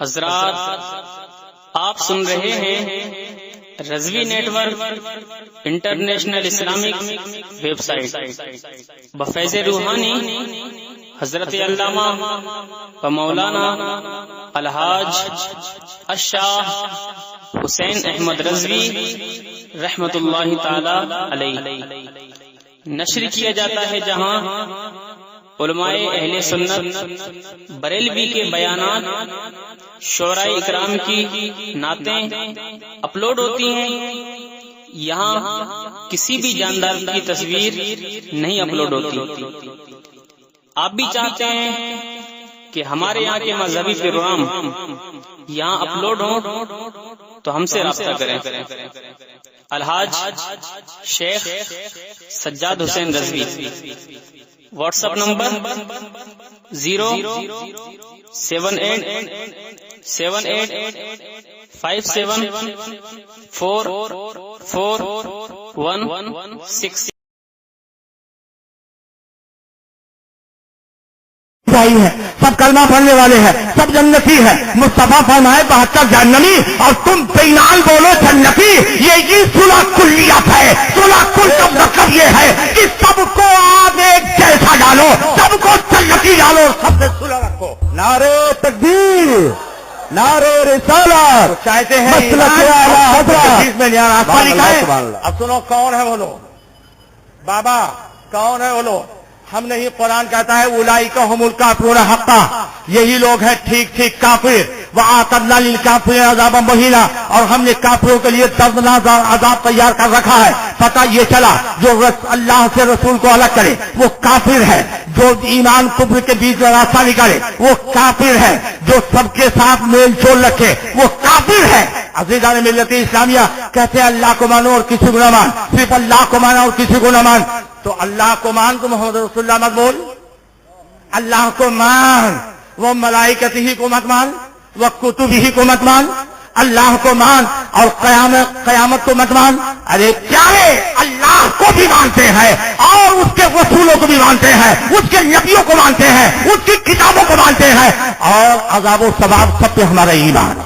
حضرات، آپ سن رہے ہیں Rizvi network international Islamic website بفیض روحانی حضرت علامہ و مولانا الحاج الشاہ حسین احمد رضوی رحمت اللہ تعالی علیہ نشر کیا جاتا ہے، جہاں علماء اہل سنت بریلوی کے بیانات، شعراء اکرام کی نعتیں اپلوڈ ہوتی ہیں۔ یہاں کسی بھی جاندار کی تصویر نہیں اپلوڈ ہوتی۔ آپ بھی چاہتے ہیں کہ ہمارے یہاں کے مذہبی پروگرام یہاں اپلوڈ ہوں تو ہم سے رابطہ کریں۔ الحاج شیخ سجاد حسین رضوی، واٹس ایپ نمبر 07878574416 ہے، سب کلمہ پڑھنے والے ہیں، سب جنتی ہے۔ مصطفیٰ فرمائے 72 جہنمی اور تم بینال بولو جنتی۔ یہ صلح کلیت ہے۔ صلح کل کا مطلب یہ ہے کہ سب کو آپ ایک جیسا ڈالو، سب کو جنتی ڈالو، سب سے صلح رکھو۔ نعرہ تکبیر، نعرہ رسالت، چاہتے ہیں اب سنو کون ہے وہ لوگ؟ بابا کون ہے وہ لوگ؟ ہم نہیں، قرآن کہتا ہے اولئک هم الکافرون حقا، یہی لوگ ہیں ٹھیک ٹھیک کافر۔ وَأَعْتَدْنَا لِلْكَافِرِينَ عَذَابًا مُهِينًا، اور ہم نے کافروں کے لیے دردناک عذاب تیار کر رکھا ہے۔ پتہ یہ چلا جو اللہ سے رسول کو الگ کرے وہ کافر ہے، جو ایمان کفر کے بیچ میں راستہ نکالے وہ کافر ہے، جو سب کے ساتھ میل جول رکھے وہ کافر ہے۔ عزیزان ملت اسلامیہ، کہتے ہیں اللہ کو مانو اور کسی کو نہ مان، صرف اللہ کو مانا اور کسی کو نہ مان۔ تو اللہ کو مان تو محمد رسول اللہ مت بول، اللہ کو مان، وہ ملائکتہ ہی کو مت مان، وہ کتب ہی کو مت مان، اللہ کو مان اور قیامت کو مت مان۔ ارے پیارے، اللہ کو بھی مانتے ہیں اور اس کے رسولوں کو بھی مانتے ہیں، اس کے نبیوں کو مانتے ہیں، اس کی کتابوں کو مانتے ہیں، اور عذاب و ثواب سب پہ ہمارا ایمان۔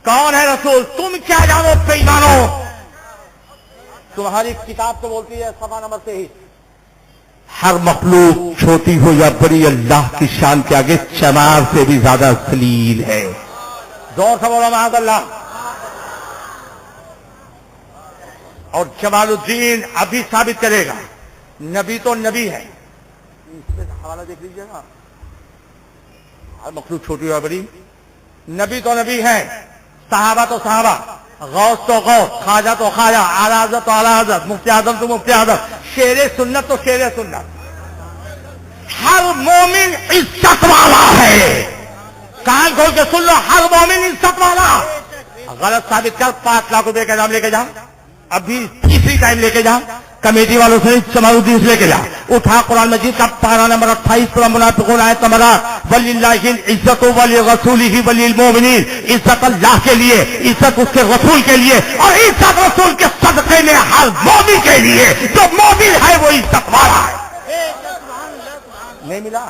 کون ہے رسول؟ تم کیا جانو بے ایمانو؟ تمہاری کتاب تو بولتی ہے صفحہ نمبر سے ہی، ہر مخلوق چھوٹی ہو یا بڑی اللہ کی شان کے آگے چمار سے بھی زیادہ ذلیل ہے۔ زور سے بولو معاذ اللہ۔ اور جمال الدین ابھی ثابت کرے گا نبی تو نبی ہے۔ اس میں حوالہ دیکھ لیجیے گا، ہر مخلوق چھوٹی ہو یا بڑی، نبی تو نبی ہے، صحابہ تو صحابہ، غوث تو غوث، خواجہ تو خواجہ، اعلی حضرت تو اعلی حضرت، مفتی اعظم تو مفتی اعظم، شیر سنت تو شیر سنت۔ ہر مومن عزت والا ہے، کان کھول کے سن لو، ہر مومن عزت والا۔ غلط ثابت کر 5 لاکھ روپے کا انعام لے کے جا، ابھی تیسری ٹائم لے کے جا، کمیٹی والوں سے جمال الدین سے لے کے جا، اٹھا قرآن مجید کا پارہ نمبر 28 سورہ منافقون آیت نمبر 8، وَلِلَّهِ الْعِزَّةُ وَلِرَسُولِهِ وَلِلْمُؤْمِنِينَ، عزت اللہ کے لیے، عزت اس کے رسول کے لیے، اور عزت رسول کے صدقے میں ہر مومن کے لیے، جو مومن ہے وہ عزت والا ہے۔ نہیں ملا؟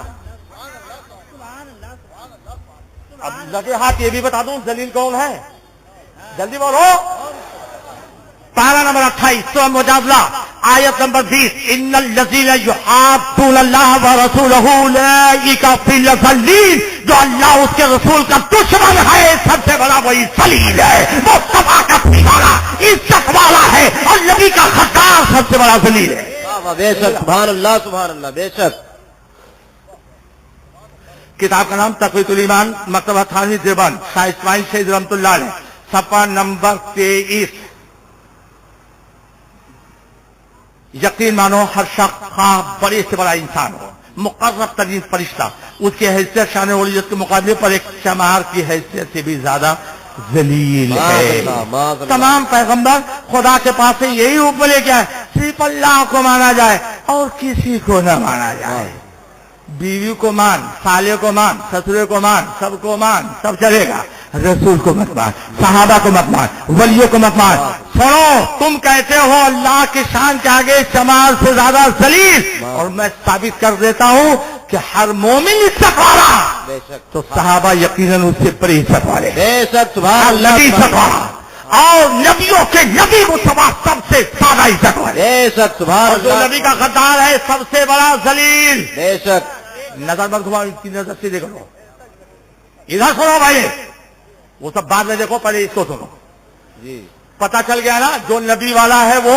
اب لگے ہاتھ یہ بھی بتا دوں ذلیل کون ہے، جلدی بولو۔ پارہ نمبر 28 سورہ مجادلہ آیت نمبر 20، ان الذین یحادون اللہ ورسولہ اولئک فی الضالین، جو اللہ اس کے رسول کا دشمن ہے سب سے بڑا وہی ذلیل ہے، وہ تباہ کرنے والا عزت والا ہے، اور نبی کا خطار سب سے بڑا ذلیل ہے۔ بے شک، سبحان اللہ سبحان اللہ، بے شک۔ کتاب کا نام تقویۃ الایمان، مکتبہ تھانوی دیوبند، شاہ اسماعیل شہید رحمۃ اللہ علیہ، صفحہ نمبر 23۔ یقین مانو ہر شخص خواہ بڑے سے بڑا انسان ہو، مقرب ترین فرشتہ، اس کی حیثیت شان ولیت کے مقابلے پر ایک چمار کی حیثیت سے بھی زیادہ ذلیل ہے۔ تمام پیغمبر خدا کے پاس سے یہی حکم لے کے آئے، صرف اللہ کو مانا جائے اور کسی کو نہ مانا جائے۔ बीवी को मान, साले को मान, ससुरे को मान, सबको मान, सब चलेगा। रसूल को मत मान, सहाबा को मत मान, वलियों को मत मान। सुनो, तुम कहते हो अल्लाह की शान के आगे जमाल से ज्यादा जलील, और मैं साबित कर देता हूं कि हर मोमिन इज्जत वाला, तो सहाबा यकीनन उससे बड़ी इज्जत वाले, बेशक सुभान नबी इज्जत अल्लाह, वाला, और नबियों के नबी मुस्तफा सबसे ज्यादा इज्जत वाले, बेशक सुभान और जो अल्लाह, नबी का गद्दार है सबसे बड़ा जलील। बेशक नजर मत घुमाओ, इनकी नजर सीधे करो, इधर सुनो भाई, वो सब बाद में देखो, पहले इसको सुनो। जी, पता चल गया ना, जो नबी वाला है वो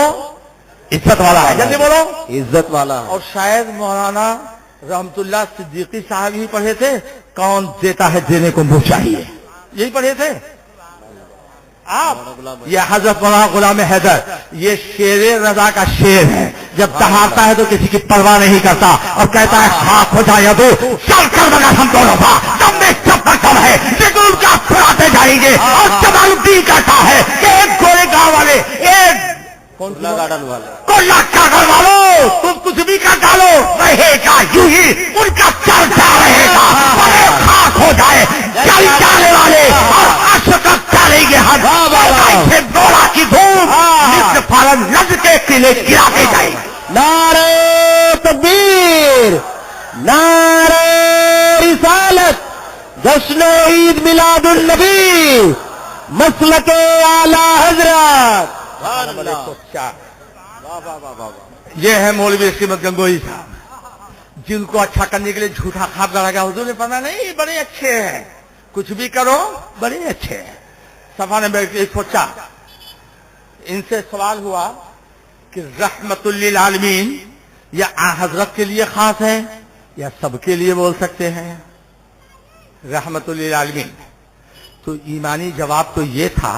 इज्जत वाला है। जल्दी बोलो। इज्जत वाला है। और शायद मौलाना रहमतुल्लाह सिद्दीकी साहब ही पढ़े थे, कौन देता है देने को मुंह चाहिए, यही पढ़े थे आप। ये हजरत मौलाना गुलाम हैदर, ये शेरे रजा का शेर है। जब दहाड़ता है तो किसी की परवाह नहीं करता और कहता है खाक हो जाए तो चल कर बगा हम दोनों का दम में चप्पल कम है, लेकिन उनका फुराते जाएंगे। और जमालुद्दीन कहता है कि एक गोरे गांव वाले, एक कोटला गार्डन वाले, कोल्ला कागल वालों, तुम कुछ भी कर डालो, रहेगा यूं ही उनका चलता रहेगा, बड़े खाक हो जाए चल जाने वाले, और अशक डालेंगे हर से डोला की धूम, नित्य फारन नज के किले गिराते जाएंगे। नारे तकबीर, नारे रिसालत, जश्न ईद मिलादुल नबी, मसलके आला हजरत। ये है मौलवी श्रीमद गंगोई साहब, जिनको अच्छा करने के लिए झूठा खाप लगा गया। हुजूर ने फरमाया नहीं, बड़े अच्छे हैं, कुछ भी करो बड़े अच्छे हैं। सफा ने बैठ के सोचा, इनसे सवाल हुआ कि रहमतुल लिल आलमीन या हजरत के लिए खास है या सबके लिए बोल सकते हैं रहमतुल लिल आलमीन? तो ईमानी जवाब तो ये था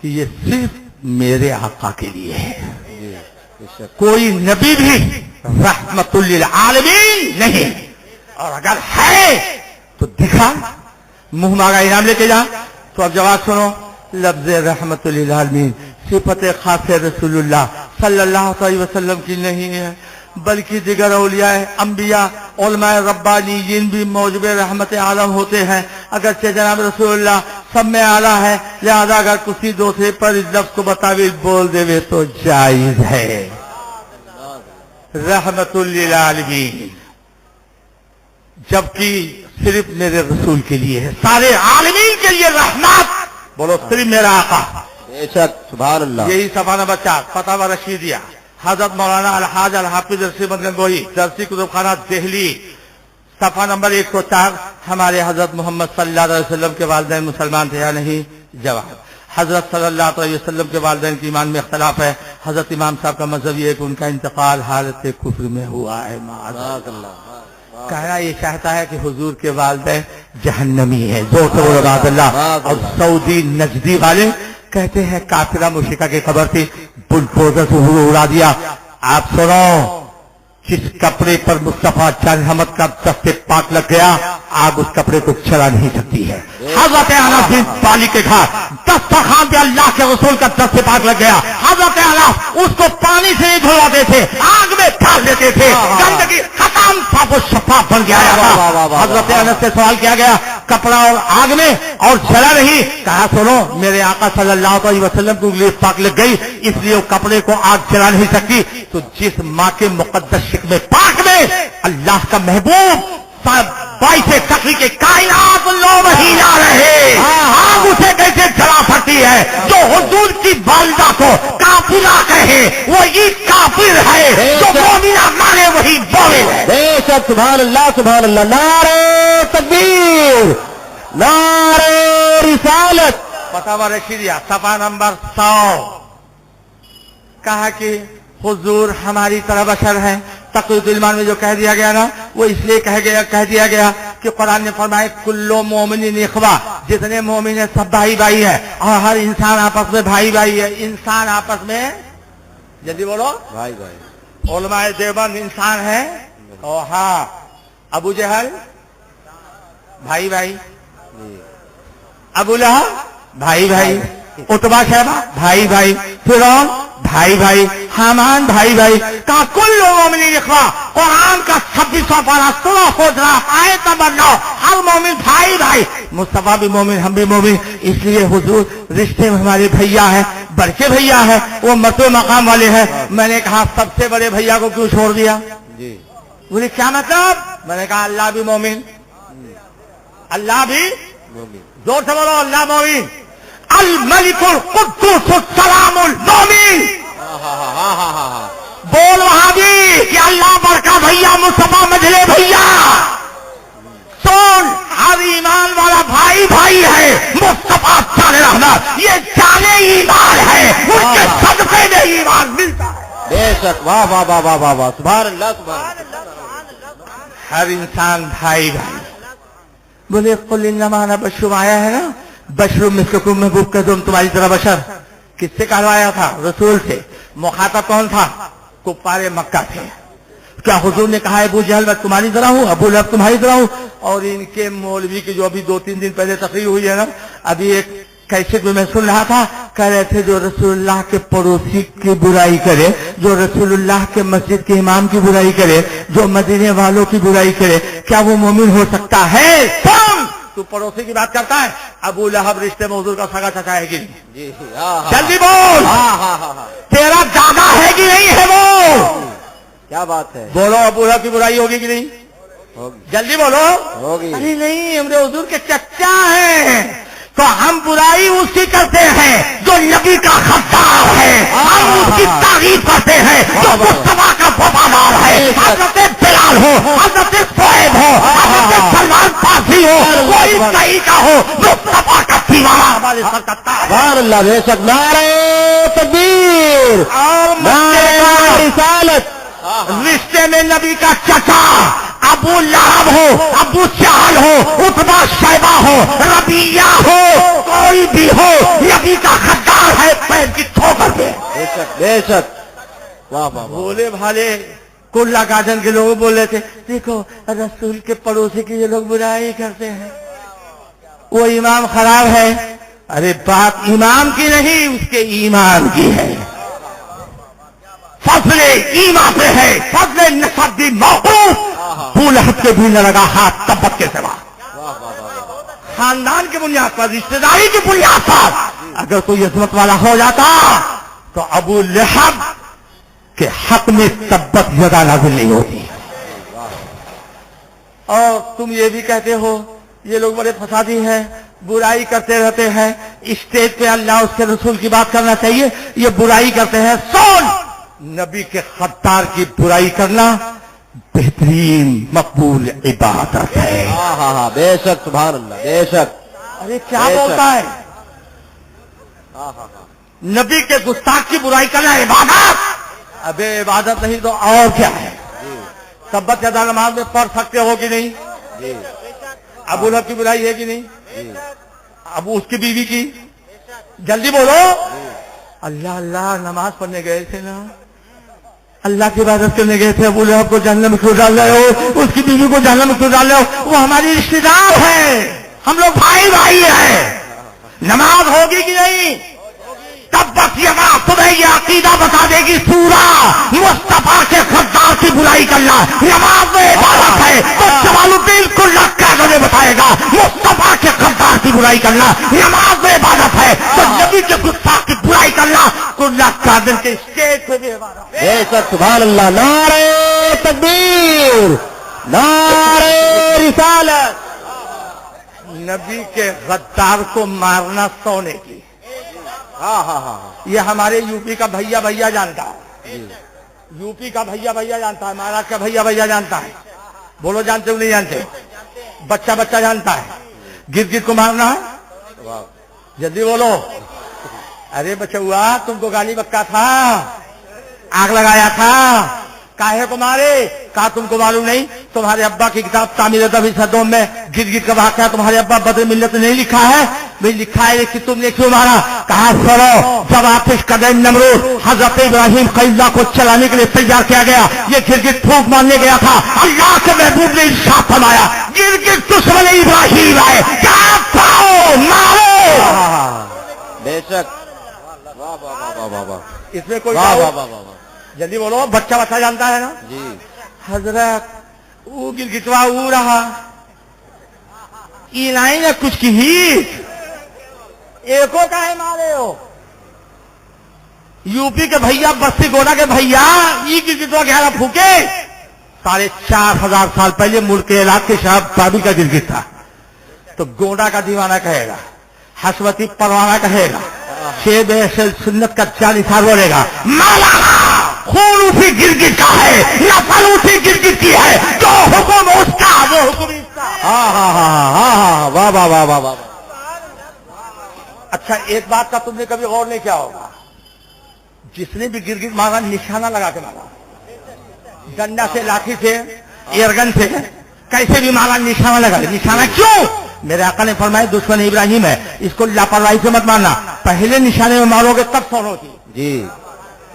कि ये सिर्फ मेरे आका के लिए है, कोई नबी भी रहमतुल लिल आलमीन नहीं। और अगर है तो दिखा, मुंह मांगा इनाम लेके जा। तो अब जवाब सुनो, लफ्ज रहमतुल लिल आलमीन सिफत खास रसूलुल्लाह सल्लल्लाहु अलैहि वसल्लम की नहीं है, बल्कि दिगर औलिया अंबिया उलमाए रब्बानीयीन भी मौजूब रहमत आलम होते हैं। अगरचे जनाब रसूलुल्लाह सब में आला है, लिहाजा अगर किसी दूसरे पर इस लफ्ज को बतावे बोल देवे तो जायज है। रहमतुल लिल आलमीन जबकि सिर्फ मेरे रसूल के लिए है, सारे आलमीन के लिए रहमत। बोलो सिर्फ मेरा आका। बेशक सुभान अल्लाह। यही सफा नंबर 4 फतवा रशीदिया, हजरत मौलाना अलहाज अल हाफिज श्रीमद गंगोई, दरसी कुतुबखाना दिल्ली, सफा नंबर 104। हमारे हजरत मोहम्मद सल्लल्लाहु अलैहि वसल्लम के वालिदैन मुसलमान थे या नहीं? जवाब, हजरत सल्लल्लाहु अलैहि वसल्लम के वालिदैन की ईमान में इख्तलाफ है। हजरत इमाम साहब का मजहब ये है कि उनका इंतकाल हालत कुफ्र में हुआ है। कहना ये चाहता है कि हुजूर के वालिदैन जहन्नमी है, जोर से बोलो अल्लाह। और सऊदी नजदी वाले कहते हैं काफिरा मुशिका की खबर थी, बुलडोजर से उड़ा दिया। आप सुनो, जिस कपड़े पर मुस्तफा जान अहमद का दस्ते पाक लग गया, आग उस कपड़े को चला नहीं सकती है। हजरत अनस बिन मालिक के घर दस्तरखान पे अल्लाह के रसूल का दस्ते पाक लग गया। हजरत अनस उसको पानी से ही धुलवाते थे, आग में डाल देते थे, गंदगी खत्म, साफ शफाफ बन गया। हजरत अनस से सवाल किया गया, कपड़ा और आग में और जला नहीं? कहा सुनो, मेरे आका सल्लल्लाहु अलैहि वसल्लम को उंगली पाक लग गई, इसलिए वो कपड़े को आग जला नहीं सकती। तो जिस माँ के मुकद्दस शिकवे पाक में अल्लाह का महबूब 22 तकरी के कायनात लोग ही ला रहे, आग उसे कैसे जला सकती है? जो हुजूर की वालिदा को काफिरा कहे वो ईद काफिर है, जो मोमिना माने वही मोमिन है। बेशक सुभान अल्लाह, सुभान अल्लाह। नारे तकबीर, नारे रिसालत। फतवा रशीदिया सफा नंबर 100। कहा कि हुजूर हमारी तरह बशर है। तक़ीयुद्दीन ईमान में जो कह दिया गया ना, वो इसलिए कह दिया गया कि कुरान ने फरमाया कुल्लु मोमिनिन इख्वा, जितने मोमिन है सब भाई भाई है, और हर इंसान आपस में भाई भाई है। इंसान आपस में, जल्दी बोलो, भाई भाई। उलमाए देवबंद इंसान है, और हाँ अबू जहल भाई भाई, अबू लहब भाई भाई, उतबा शैबा भाई भाई, फिरौन भाई भाई, हामान भाई भाई कहा कुल मोमिन लिखवा कुरान का 26वां पारा 16 खोजरा आयत नंबर 9 हर मोमिन भाई भाई मुस्तफा भी मोमिन हम भी मोमिन इसलिए हुजूर रिश्ते में हमारे भैया है बड़के भैया है वो मतो मकाम वाले हैं मैंने कहा सबसे बड़े भैया को क्यों छोड़ दिया जी बोले क्या मतलब मैंने कहा अल्लाह भी मोमिन अल्लाह भी मोमिन जोर से बोलो अल्लाह मोमिन अल मलिकुल कुद्दूस सलामुल मोमिन बोल वहां भी कि अल्लाह बड़का भैया मुस्तफा मझले भैया सुन हर ईमान वाला भाई भाई है मुस्तफा जाने रहमत ये जाने ईमान है उसके सदक़े में ईमान मिलता है बेशक वाह वाह वाह वाह वाह वाह सुभान अल्लाह सुभान अल्लाह। हर इंसान भाई भाई बोले कुल इन्नमा बशरुम आया है ना बशरुम मिस्लकुम महबूब कर तुम तुम्हारी तरह बशर किससे कहलवाया था रसूल से मुखातब कौन था कुफ्फारे मक्का थे क्या हुजूर ने कहा अबू जहल मैं तुम्हारी तरह हूँ अबू लहब तुम्हारी तरह हूँ और इनके मौलवी की जो अभी 2-3 दिन पहले तकरीर हुई है ना अभी एक कैसेट में मैं सुन रहा था कह रहे थे जो रसूलुल्लाह के पड़ोसी की बुराई करे जो रसूलुल्लाह के मस्जिद के इमाम की बुराई करे जो मदीने वालों की बुराई करे क्या वो मोमिन हो सकता है तुम तू पड़ोसी की बात करता है अबू लहब रिश्ते में हुजूर का सगा चाचा है कि नहीं जी हाँ जल्दी बोल तेरा दादा है कि नहीं है वो क्या बात है बोलो अबू लहब की बुराई होगी कि नहीं होगी जल्दी बोलो होगी अरे नहीं हमरे हुजूर के चचा हैं तो हम बुराई उसकी करते हैं जो नबी का खद्दार है हम उसकी तारीफ करते हैं जो मुस्तफा का वफादार है हजरत बिलाल हो हजरत शोएब हो हजरत सलमान फारसी हो कोई कहीं का हो मुस्तफा का दीवाना हमारे सर का ताज है। सुभान अल्लाह बेशक नारे तकबीर और नारे रिसालत रिश्ते में नबी का चचा अबू लहब हो अबू जहल हो उतबा शैबा हो रबिया हो कोई भी हो नबी का खद्दार है पैर की ठोकर पे बेशक बेशक वाह वाह वाह भोले भाले कुल्ला गार्डन के लोग बोल रहे थे देखो रसूल के पड़ोसी की ये लोग बुराई करते हैं वो इमाम खराब है अरे बात इमाम की नहीं उसके ईमान की है फजले ईमान पे है फजले नसबी मौकूफ बुलहब के भी न लगा हाथ तब्बत के सिवा खानदान की बुनियाद पर रिश्तेदारी की बुनियाद पर अगर कोई अजमत वाला हो जाता तो अबू लहब के हक में तब्बत ज्यादा नाज़िल नहीं होती और तुम ये भी कहते हो ये लोग बड़े फसादी हैं बुराई करते रहते हैं स्टेज पे अल्लाह उसके रसूल की बात करना चाहिए ये बुराई करते हैं सुन नबी के खद्दार की बुराई करना बेहतरीन मकबूल इबादत है हाँ बेशक सुभान अल्लाह बेशक अरे क्या बेशक। बोलता है नबी के गुस्ताख की बुराई करना इबादत अबे इबादत नहीं तो और क्या है तब्बत अदा नमाज में पढ़ सकते हो कि नहीं जी अबू लहब की बुराई है कि नहीं जी अब उसकी बीवी की जल्दी बोलो अल्लाह अल्लाह नमाज पढ़ने गए थे ना अल्लाह की इबादत करने गए थे अबू लहब को जहन्नम में क्यों डाल रहे हो उसकी बीवी को जहन्नम में क्यों डाल रहे हो वो हमारी रिश्तेदार है हम लोग भाई भाई हैं नमाज होगी कि नहीं तब बस ये बात तुम्हें ये अकीदा बता देगी सूरा मुस्तफा के खद्दार की बुराई करना नमाज में इबादत है तो सवाल बिल्कुल लक्का ने बताएगा मुस्तफा के खद्दार की बुराई करना नमाज में इबादत है तो नबी के गुस्ताख की बुराई करना कुल्ला कादिर के स्टेज पे भी इबादत है। बेशक सुभान अल्लाह नारे तकबीर नारे रिसालत नबी के गद्दार को मारना सोने की हाँ ये हमारे यूपी का भैया भैया जानता है यूपी का भैया भैया जानता है महाराष्ट्र का भैया भैया जानता है बोलो जानते हो नहीं जानते बच्चा बच्चा जानता है गिर को मारना है जल्दी बोलो अरे बचुआ तुमको गाली बक्का था आग लगाया था काहे को मारे कहा तुमको मालूम नहीं तुम्हारे अब्बा की किताब तामीर सदों में गिर का वाक़या तुम्हारे अब्बा बदर मिल्लत नहीं लिखा है भाई लिखा है कि तुमने क्यों मारा कहा सुनो जब आतिश कदम नमरूद हजरत इब्राहिम खलीलुल्लाह को चलाने के लिए तैयार किया गया ये गिरगिट फूंक मारने गया था अल्लाह के महबूब ने इरशाद फरमाया गिरगिट दुश्मन इब्राहिम आए क्या पाओ मारो बेशक वाह वाह वाह वाह वाह इसमें कोई वाह doubt? वाह वाह वाह जल्दी बोलो, बच्चा बच्चा जानता है ना जी। हजरत वो गिरगिटवा वो रहा ये नहीं ना कुछ की ही एको का है मारे हो यूपी के भैया बस्ती गोड़ा के भैया ये गिरगिटवा क्या फूके 4,500 साल पहले मुल्क के इलाके शहब बाबी का गिरगिट था तो गोड़ा का दीवाना कहेगा, हसवती परवाना कहेगा, शेब सुन्नत का जानिसार बोलेगा, मौलाना खून उसी गिरगिट का है, नफल उसी गिरगिट की है, जो हुक्म उसका वो हुक्म इसका। हाँ हाँ हाँ हाँ हाँ, वाह वाह वाह वाह वाह। अच्छा एक बात का तुमने कभी गौर नहीं किया होगा, जिसने भी गिरगिट मारा निशाना लगा के मारा, डंडा से, लाठी से, एयरगन से, कैसे भी मारा निशाना लगा। निशाना क्यों? मेरे आका ने फरमाया दुश्मन इब्राहिम है, इसको लापरवाही से मत मारना, पहले निशाने में मारोगे तब फौन होती जी।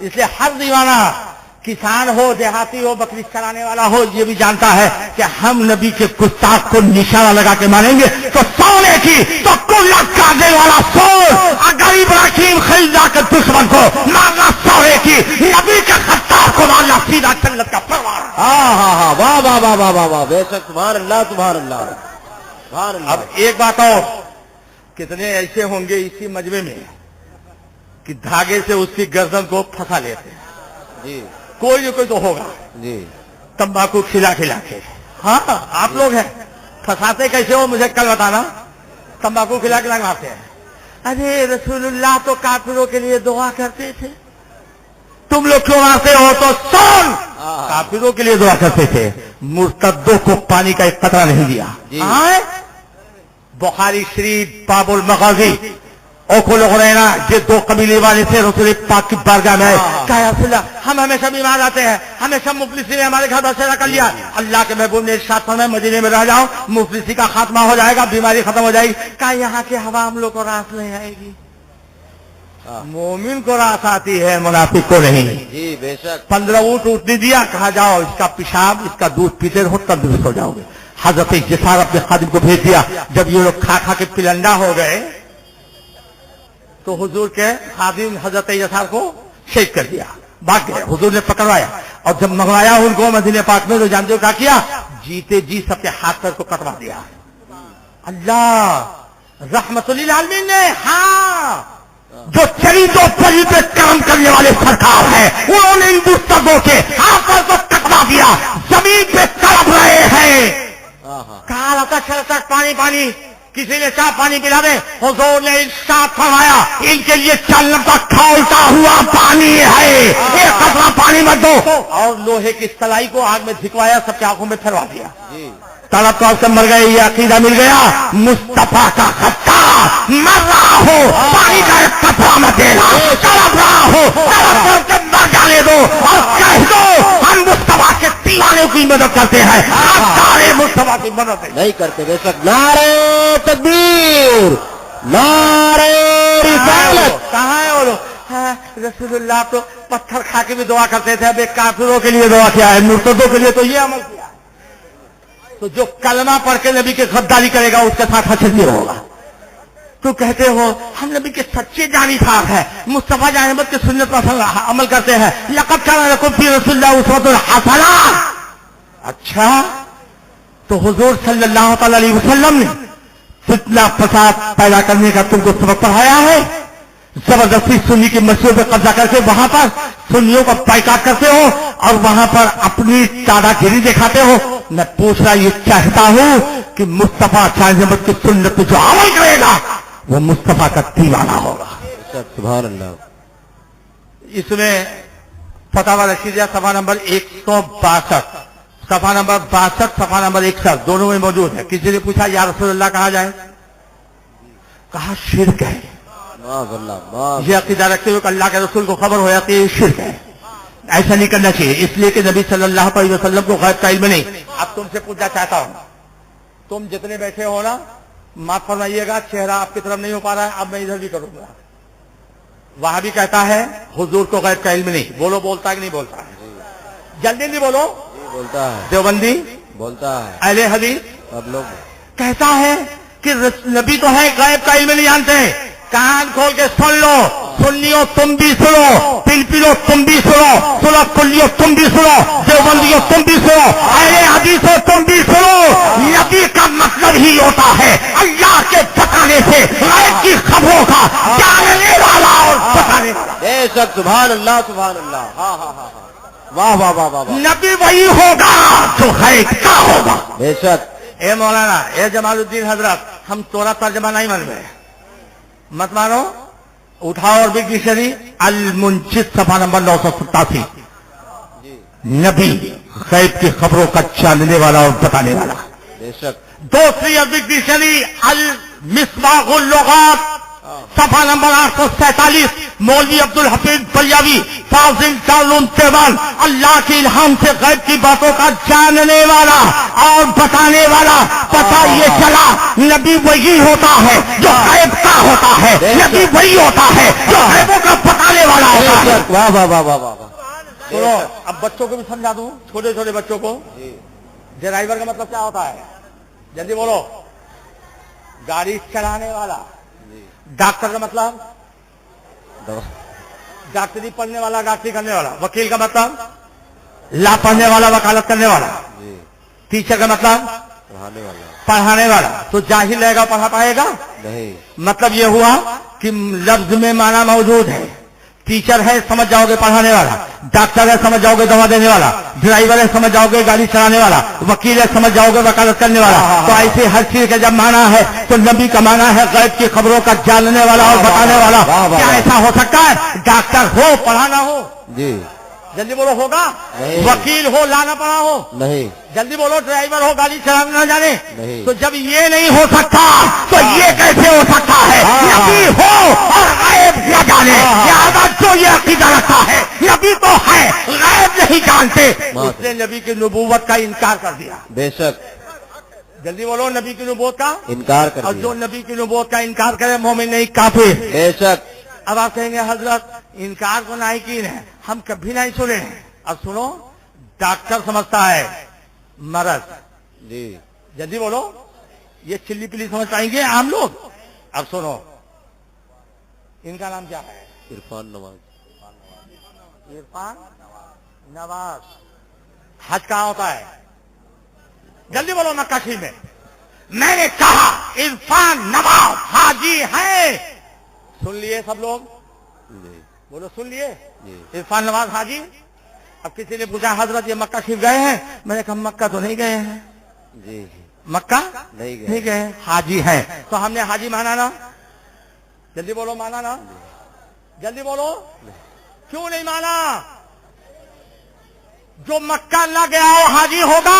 इसलिए हर दीवाना किसान हो, देहाती हो, बकरी चलाने वाला हो, ये भी जानता है कि हम नबी के गुस्ताख को निशाना लगा के मारेंगे तो सोने की तो कुल्लत काटने वाला सोन, अगर इब्राहिम खरीदा कर दुश्मन को मारना सोने की, नबी के खत्तार को मारना सीधा जन्नत का परवाना। हाँ हाँ हाँ, वाह वाह वाह वाह वाह वाह, बेशक सुभान अल्लाह सुभान अल्लाह सुभान अल्लाह। अब एक बात और, कितने ऐसे होंगे इसी मजमे में कि धागे से उसकी गर्दन को फंसा लेते हैं, जी कोई न कोई तो होगा, जी। तंबाकू खिला खिला के। हाँ आप लोग हैं, फंसाते कैसे हो मुझे कल बताना। तंबाकू खिला के लगाते हैं, अरे रसूलुल्लाह तो काफिरों के लिए दुआ करते थे, तुम लोग क्यों मारते हो? तो सुन, काफिरों के लिए दुआ करते थे, मुर्तद्दों को पानी का एक कतरा नहीं दिया। बुखारी शरीफ बाबुल मगाजी ओखुल हुरैरा, ये दो कबीले वाले थे रसूल पाक की बारगाह में, कहा रसूलल्लाह हम हमेशा बीमार आते हैं, हमेशा मुफलिसी ने हमारे घर बसेरा कर लिया, अल्लाह के महबूब ने इरशाद फरमाया मदीने में रह जाओ, मुफलिसी का खात्मा हो जाएगा, बीमारी खत्म हो जाएगी। कहा यहाँ की हवा हम लोग को रास नहीं आएगी। मोमिन को रास आती है, मुनाफिक को नहीं। जी बेशक। 15 ऊँट उठने दिया, कहा जाओ इसका पेशाब इसका दूध पीते रहो तंदुरुस्त हो जाओगे। हजरत जसार अपने खादिम को भेज दिया, जब ये लोग खा खा के पिलंडा हो गए तो हुजूर के खादिम हजरत जसार को शहीद कर दिया, भाग गए। हुजूर ने पकड़वाया और जब मंगवाया उनको मदीने पाक में, तो जानते हो क्या किया? जीते जी सबके हाथ पैर को कटवा दिया। अल्लाह रहमतुल लिल आलमीन ने, हाँ जो चरिंदों पर पे काम करने वाले सरकार है, उन्होंने इन बुस्तों के हाथ पैर को कटवा दिया, जमीन पे तड़प रहे हैं। कहा रहता छलक पानी पानी, किसी ने चाह पानी पिला दे, हुजूर ने इरशाद फरमाया इनके लिए चलने का खौलता हुआ पानी है, एक कतरा पानी मत दो। और लोहे की सलाई को आग में धिकवाया, सबके आंखों में फैलवा दिया, तड़प तड़प से मर गए। ये अकीदा मिल गया, मुस्तफा का खत्ता मर रहा हो, पानी का एक कतरा मत देना, तड़प रहा हो तड़प तड़प के मर जाने दो और कह दो हम मुस्तफा के दीवाने की मदद करते हैं, सारे मुस्तफा की मदद नहीं करते बेशक। नारे तकबीर, नारे रिसालत। कहाँ है वो लोग? रसूलुल्लाह तो पत्थर खा के भी दुआ करते थे, अब एक काफिरों के लिए दुआ किया है, मुर्तदों के लिए तो ये अमल किया। तो जो कलमा पढ़ के नबी के गद्दारी करेगा उसके साथ हशर नहीं होगा। तो कहते हो हम नबी के सच्चे जानिसार हैं, मुस्तफा जान की सुन्नत पर अमल करते हैं, लक़द काना लकुम फी रसूलिल्लाह उसवतुन हसना। अच्छा तो हुजूर सल्लल्लाहु अलैहि वसल्लम ने फितना फसाद पैदा करने का तुमको सबक पढ़ाया है, जबरदस्ती सुन्नी की मस्जिद पे कब्जा करके वहां पर सुन्नियों का बाइकाट करते हो और वहां पर अपनी दादागिरी दिखाते हो। मैं पूछना ये चाहता हूं कि मुस्तफा शाहजमत की सुन्नत पे जो अमल करेगा वो मुस्तफा का दीवाना होगा। सुभान अल्लाह। इसमें फतावा रशीदिया सफा नंबर 162, सफा नंबर 62, सफा नंबर 61 दोनों में मौजूद है। किसी ने पूछा या रसूलल्लाह कहाँ जाए? कहा शिर्क है। ये अकीदा रखते हुए अल्लाह के रसूल को खबर हो जाती है ये शिर्क है, ऐसा नहीं करना चाहिए, इसलिए कि नबी सल्लल्लाहु अलैहि वसल्लम को गैब का इल्म नहीं। अब तुमसे पूछना चाहता हूं, तुम जितने बैठे हो ना, माफ फरमाइएगा चेहरा आपकी तरफ नहीं हो पा रहा है, अब मैं इधर भी करूंगा। वहां भी कहता है हुजूर को गैब का इल्म नहीं, बोलो बोलता है कि नहीं बोलता है? जल्दी नहीं बोलो। बोलता है। देवबंदी बोलता है। अहले हदीस सब लोग कहता है कि नबी तो है गैब का इल्म नहीं जानते। कान खोल के सुन लो, سنیو تم بھی سنو، پلپلو تم بھی سنو، سلف کلیو تم بھی سنو، دیوبندیو تم بھی سنو، اہل حدیثو تم بھی سنو، نبی کا مطلب ہی ہوتا ہے اللہ کے بتانے سے غیب کی خبروں کا جاننے والا اور بتانے والا۔ بے شک، سبحان اللہ سبحان اللہ، ہاں ہاں ہاں ہاں، واہ واہ واہ واہ واہ، نبی وہی ہوگا جو غیب کا ہوگا۔ بے شک، اے مولانا، اے جمال الدین حضرت، ہم تورا ترجمہ نہیں مان رہے، مت مانو، اٹھاؤ اور ڈکشنری المنجد صفحہ نمبر 987، نبی غیب کی خبروں کا جاننے والا اور بتانے والا۔ بے شک، دوسری عربک ڈکشنری المصباح اللغات صفحہ نمبر 847، مولوی عبد الحفیظ بلیاوی فاضل دارالعلوم دیوبند، اللہ کے الہام سے غیب کی باتوں کا جاننے والا اور بتانے والا۔ پتہ یہ چلا نبی وہی ہوتا ہے جو غیب کا ہوتا ہے، نبی وہی ہوتا ہے جو غیبوں کا بتانے والا بے ہوتا ہے۔ شک، واہ واہ واہ واہ واہ واہ، سنو، اب بچوں کو بھی سمجھا دوں، چھوٹے چھوٹے بچوں کو، جی ڈرائیور کا مطلب کیا ہوتا ہے؟ جلدی بولو۔ گاڑی چلانے والا۔ ڈاکٹر کا مطلب ڈاکٹری پڑھنے والا، ڈاکٹری کرنے والا۔ وکیل کا مطلب لا پڑھنے والا، وکالت کرنے والا۔ جی، ٹیچر کا مطلب پڑھانے والا پڑھانے والا۔ تو جاہل رہے گا پڑھا پائے گا؟ نہیں، مطلب یہ ہوا کہ لفظ میں معنی موجود ہے۔ ٹیچر ہے سمجھ جاؤ گے پڑھانے والا، ڈاکٹر ہے سمجھ جاؤ گے دوا دینے والا، ڈرائیور ہے سمجھ جاؤ گے گاڑی چلانے والا، وکیل ہے سمجھ جاؤ گے وکالت کرنے والا۔ تو ایسے ہر چیز کا جب معنی ہے تو نبی کا معنی ہے غیب کی خبروں کا جاننے والا اور بتانے والا۔ کیا ایسا ہو سکتا ہے ڈاکٹر ہو پڑھانا ہو؟ جی جلدی بولو، ہوگا؟ نہیں۔ وکیل ہو لانا پڑا ہو؟ نہیں، جلدی بولو، ڈرائیور ہو گاڑی چلانا نہ جانے؟ نہیں۔ تو جب یہ نہیں ہو سکتا تو یہ کیسے ہو سکتا ہے نبی ہو اور غیب نہ جانے؟ لہٰذا جو یہ عقیدہ رکھتا ہے نبی تو ہے غیب نہیں جانتے، اس نے نبی کی نبوت کا انکار کر دیا۔ بے شک، جلدی بولو، نبی کی نبوت کا انکار کر اور دیا، جو نبی کی نبوت کا انکار کرے مومن نہیں کافر۔ بے شک، اب آپ کہیں گے حضرت انکار کو نائقین ہے، ہم کبھی نہیں سنے ہیں۔ اب سنو، ڈاکٹر سمجھتا ہے مرض، جی جلدی بولو، یہ چلی پلی سمجھ پائیں گے عام لوگ؟ اب سنو، ان کا نام کیا ہے؟ عرفان نواز، عرفان نواز۔ حج کہاں ہوتا ہے؟ جلدی بولو، مکہ شریف میں۔ میں نے کہا عرفان نواز حاجی ہے، سن لیے سب لوگ؟ جی بولو سن لیے؟ جی، عرفان نواز حاجی۔ اب کسی نے پوچھا حضرت یہ مکہ شریف گئے ہیں؟ میں نے کہا مکہ تو نہیں گئے ہیں، جی مکہ نہیں گئے، حاجی ہیں۔ تو ہم نے حاجی مانا نا؟ جلدی بولو، مانا نا؟ جلدی بولو، کیوں نہیں مانا؟ جو مکہ نہ گیا ہو حاجی ہوگا؟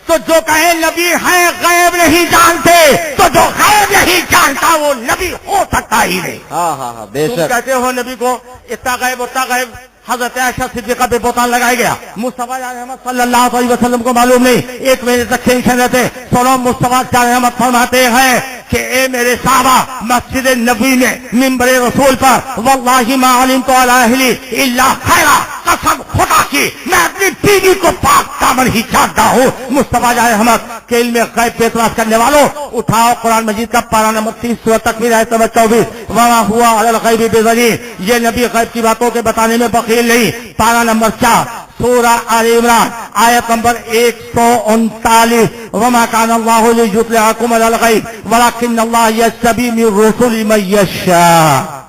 تو جو کہے نبی ہیں غیب نہیں جانتے، تو جو غیب نہیں جانتا وہ نبی ہو سکتا ہی نہیں۔ ہاں ہاں ہاں، بے تم شک، کہتے ہو نبی کو اتنا غیب اتنا غیب، حضرت عائشہ صدیقہ پہ بہتان لگایا گیا، مصطفیٰ جان احمد صلی اللہ علیہ وسلم کو معلوم نہیں، ایک مہینے تک ٹینشن رہتے۔ سنو، مصطفیٰ جان احمد فرماتے ہیں کہ اے میرے صحابہ، مسجد نبی میں منبر رسول پر واللہ ما علمت علی اہلی الا خیرا، قسم خدا کی میں اپنی بیوی کو پاک دامن ہی جانتا ہوں۔ مصطفیٰ جان احمد کے علم غیب پہ اعتراض کرنے والوں، اٹھاؤ قرآن مجید کا پارہ نمبر 30 سورہ تکویر آیت نمبر 24، وما ہوا علی الغیب بضنین، یہ نبی غیب کی باتوں کے بتانے میں بخیل نہیں۔ پارہ نمبر 4 سورہ آل عمران آیت نمبر 139، وما کان اللہ لیطلعکم علی الغیب ولکن اللہ یجتبی من رسلہ من یشاء۔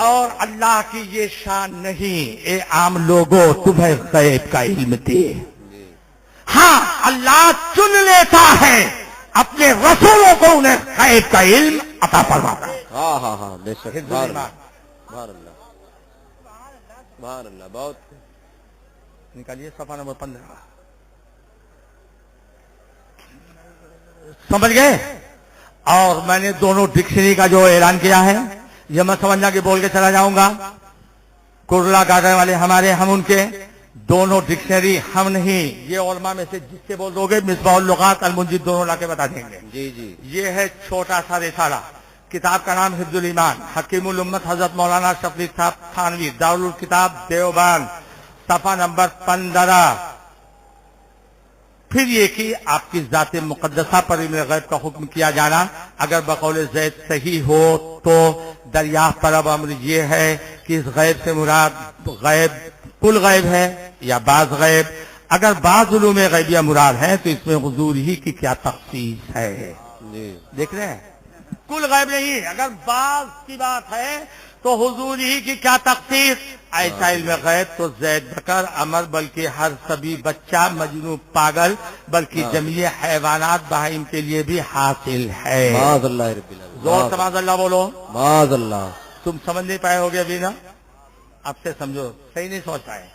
اور اللہ کی یہ شان نہیں اے عام لوگوں تمہیں غیب کا علم دے۔ ہاں، اللہ چن لیتا ہے اپنے رسولوں کو، انہیں غیب کا علم عطا فرماتا ہے۔ ہاں ہاں ہاں، بے شک، حفظ سبحان الایمان۔ اللہ سبحان اللہ سبحان اللہ، بہت نکالیے صفحہ نمبر 15، سمجھ گئے؟ اور میں نے دونوں ڈکشنری کا جو اعلان کیا ہے یہ میں سمجھنا کہ بول کے چلا جاؤں گا، کرلا گارڈن والے ہمارے، ہم ان کے، دونوں ڈکشنری ہم نہیں، یہ علماء میں سے جس سے بول دو گے مصباح اللغات المنجد دونوں لا کے بتا دیں گے۔ جی جی، یہ ہے چھوٹا سا رسالہ، کتاب کا نام حفظ الایمان، حکیم الامت حضرت مولانا شفیع صاحب تھانوی، دارالکتاب دیوبند، صفحہ نمبر 15۔ پھر یہ کہ آپ کی ذات مقدسہ پر علم غیب کا حکم کیا جانا اگر بقول زید صحیح ہو تو دریافت طلب امر یہ ہے کہ اس غیب سے مراد غیب کل غیب ہے یا بعض غیب. اگر بعض علوم غیبیہ مراد ہے تو اس میں حضور ہی کی کیا تخصیص ہے. دیکھ رہے ہیں کل غیب نہیں. اگر بعض کی بات ہے تو حضور ہی کی کیا تخصیص. ایسا علم غیب تو زید بکر عمر بلکہ ہر سبھی بچہ مجنون پاگل بلکہ جمیع حیوانات بہائم کے لیے بھی حاصل ہے. معاذ اللہ رب العالمین. زور سے معاذ اللہ بولو. معاذ اللہ. تم سمجھ نہیں پائے ہوگے ابھی نا. اب سے سمجھو صحیح نہیں سوچ پائے.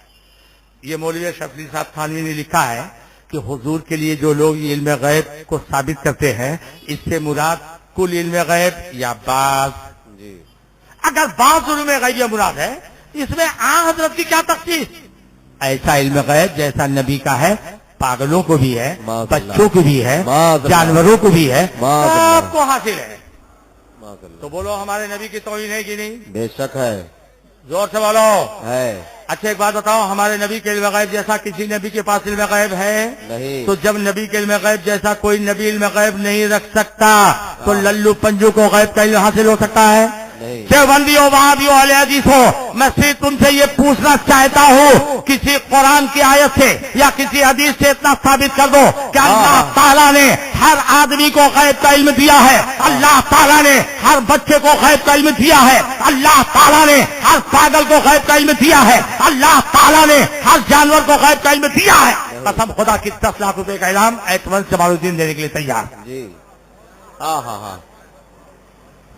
یہ مولوی شفیع صاحب تھانوی نے لکھا ہے کہ حضور کے لیے جو لوگ علم غیب کو ثابت کرتے ہیں اس سے مراد کل علم غیب یا بعض. اگر بعض علم غیب یا مراد ہے اس میں آن حضرت کی کیا تخصیص. ایسا علم غیب جیسا نبی کا ہے پاگلوں کو بھی ہے بچوں کو بھی ہے جانوروں کو بھی ہے سب کو حاصل ہے. تو بولو ہمارے نبی کی توہین ہے کہ نہیں. بے شک ہے. زور سے بولو ہے. اچھا ایک بات بتاؤ ہمارے نبی کے علم غیب جیسا کسی نبی کے پاس علم غیب ہے نہیں. تو جب نبی کے علم غیب جیسا کوئی نبی علم غیب نہیں رکھ سکتا تو للو پنجو کو غیب کا علم حاصل ہو سکتا ہے. دیوبندیوں وہابیوں اہل حدیث ہو میں صرف تم سے یہ پوچھنا چاہتا ہوں کسی قرآن کی آیت سے یا کسی حدیث سے اتنا ثابت کر دو کہ اللہ تعالیٰ نے ہر آدمی کو غیب کا علم دیا ہے. اللہ تعالیٰ نے ہر بچے کو غیب کا علم دیا ہے. اللہ تعالیٰ نے ہر پاگل کو غیب کا علم دیا ہے. اللہ تعالیٰ نے ہر جانور کو غیب کا علم دیا ہے. قسم خدا کی 10 لاکھ روپے کا انعام اعتماد جمال الدین دینے کے لیے تیار. جی ہاں ہاں ہاں.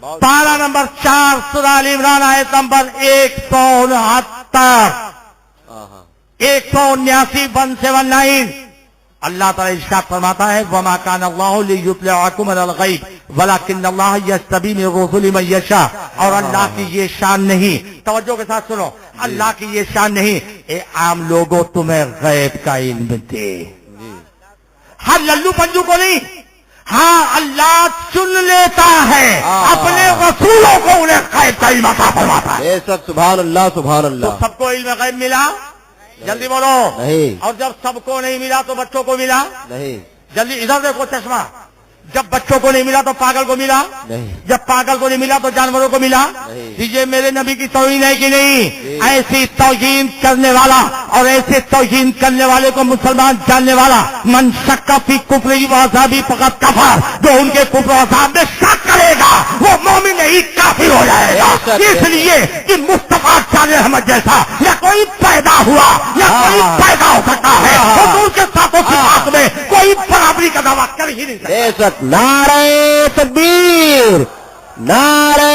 پارہ نمبر 4 سورہ آل عمران آیت نمبر 169 179 179 اللہ تعالی ارشاد فرماتا ہے وما كان الله ليطلعكم على الغيب ولكن الله يجتبي من رسله من يشاء. اور اللہ کی یہ شان نہیں. توجہ کے ساتھ سنو. اللہ کی یہ شان نہیں اے عام لوگوں تمہیں غیب کا علم دے. ہر للو پنجو کو نہیں. ہاں اللہ چن لیتا ہے اپنے رسولوں کو انہیں غیب کا علم عطا فرماتا ہے. بے شک. سبحان اللہ سبحان تو اللہ. سب کو علم غیب ملا جلدی بولو نہیں. اور جب سب کو نہیں ملا تو بچوں کو ملا نہیں. جلدی ادھر دیکھو چشمہ. جب بچوں کو نہیں ملا تو پاگل کو ملا نہیں. جب پاگل کو نہیں ملا تو جانوروں کو ملا. یہ میرے نبی کی توہین ہے کہ نہیں. ایسی توہین کرنے والا اور ایسے توہین کرنے والے کو مسلمان جاننے والا من شک فی کفری و عذابی فقط کفر. جو ان کے کفر و عذاب میں شک کرے گا وہ مومن نہیں کافر ہو جائے گا. اس لیے کہ مصطفیٰ صالح احمد جیسا نہ کوئی پیدا ہوا نہ کوئی پیدا ہو سکتا ہے. حضور کے ساتھوں کی بات میں کوئی برابری کا دعویٰ کر ہی نہیں سکتا. بے شک. نعرہ تکبیر نعرہ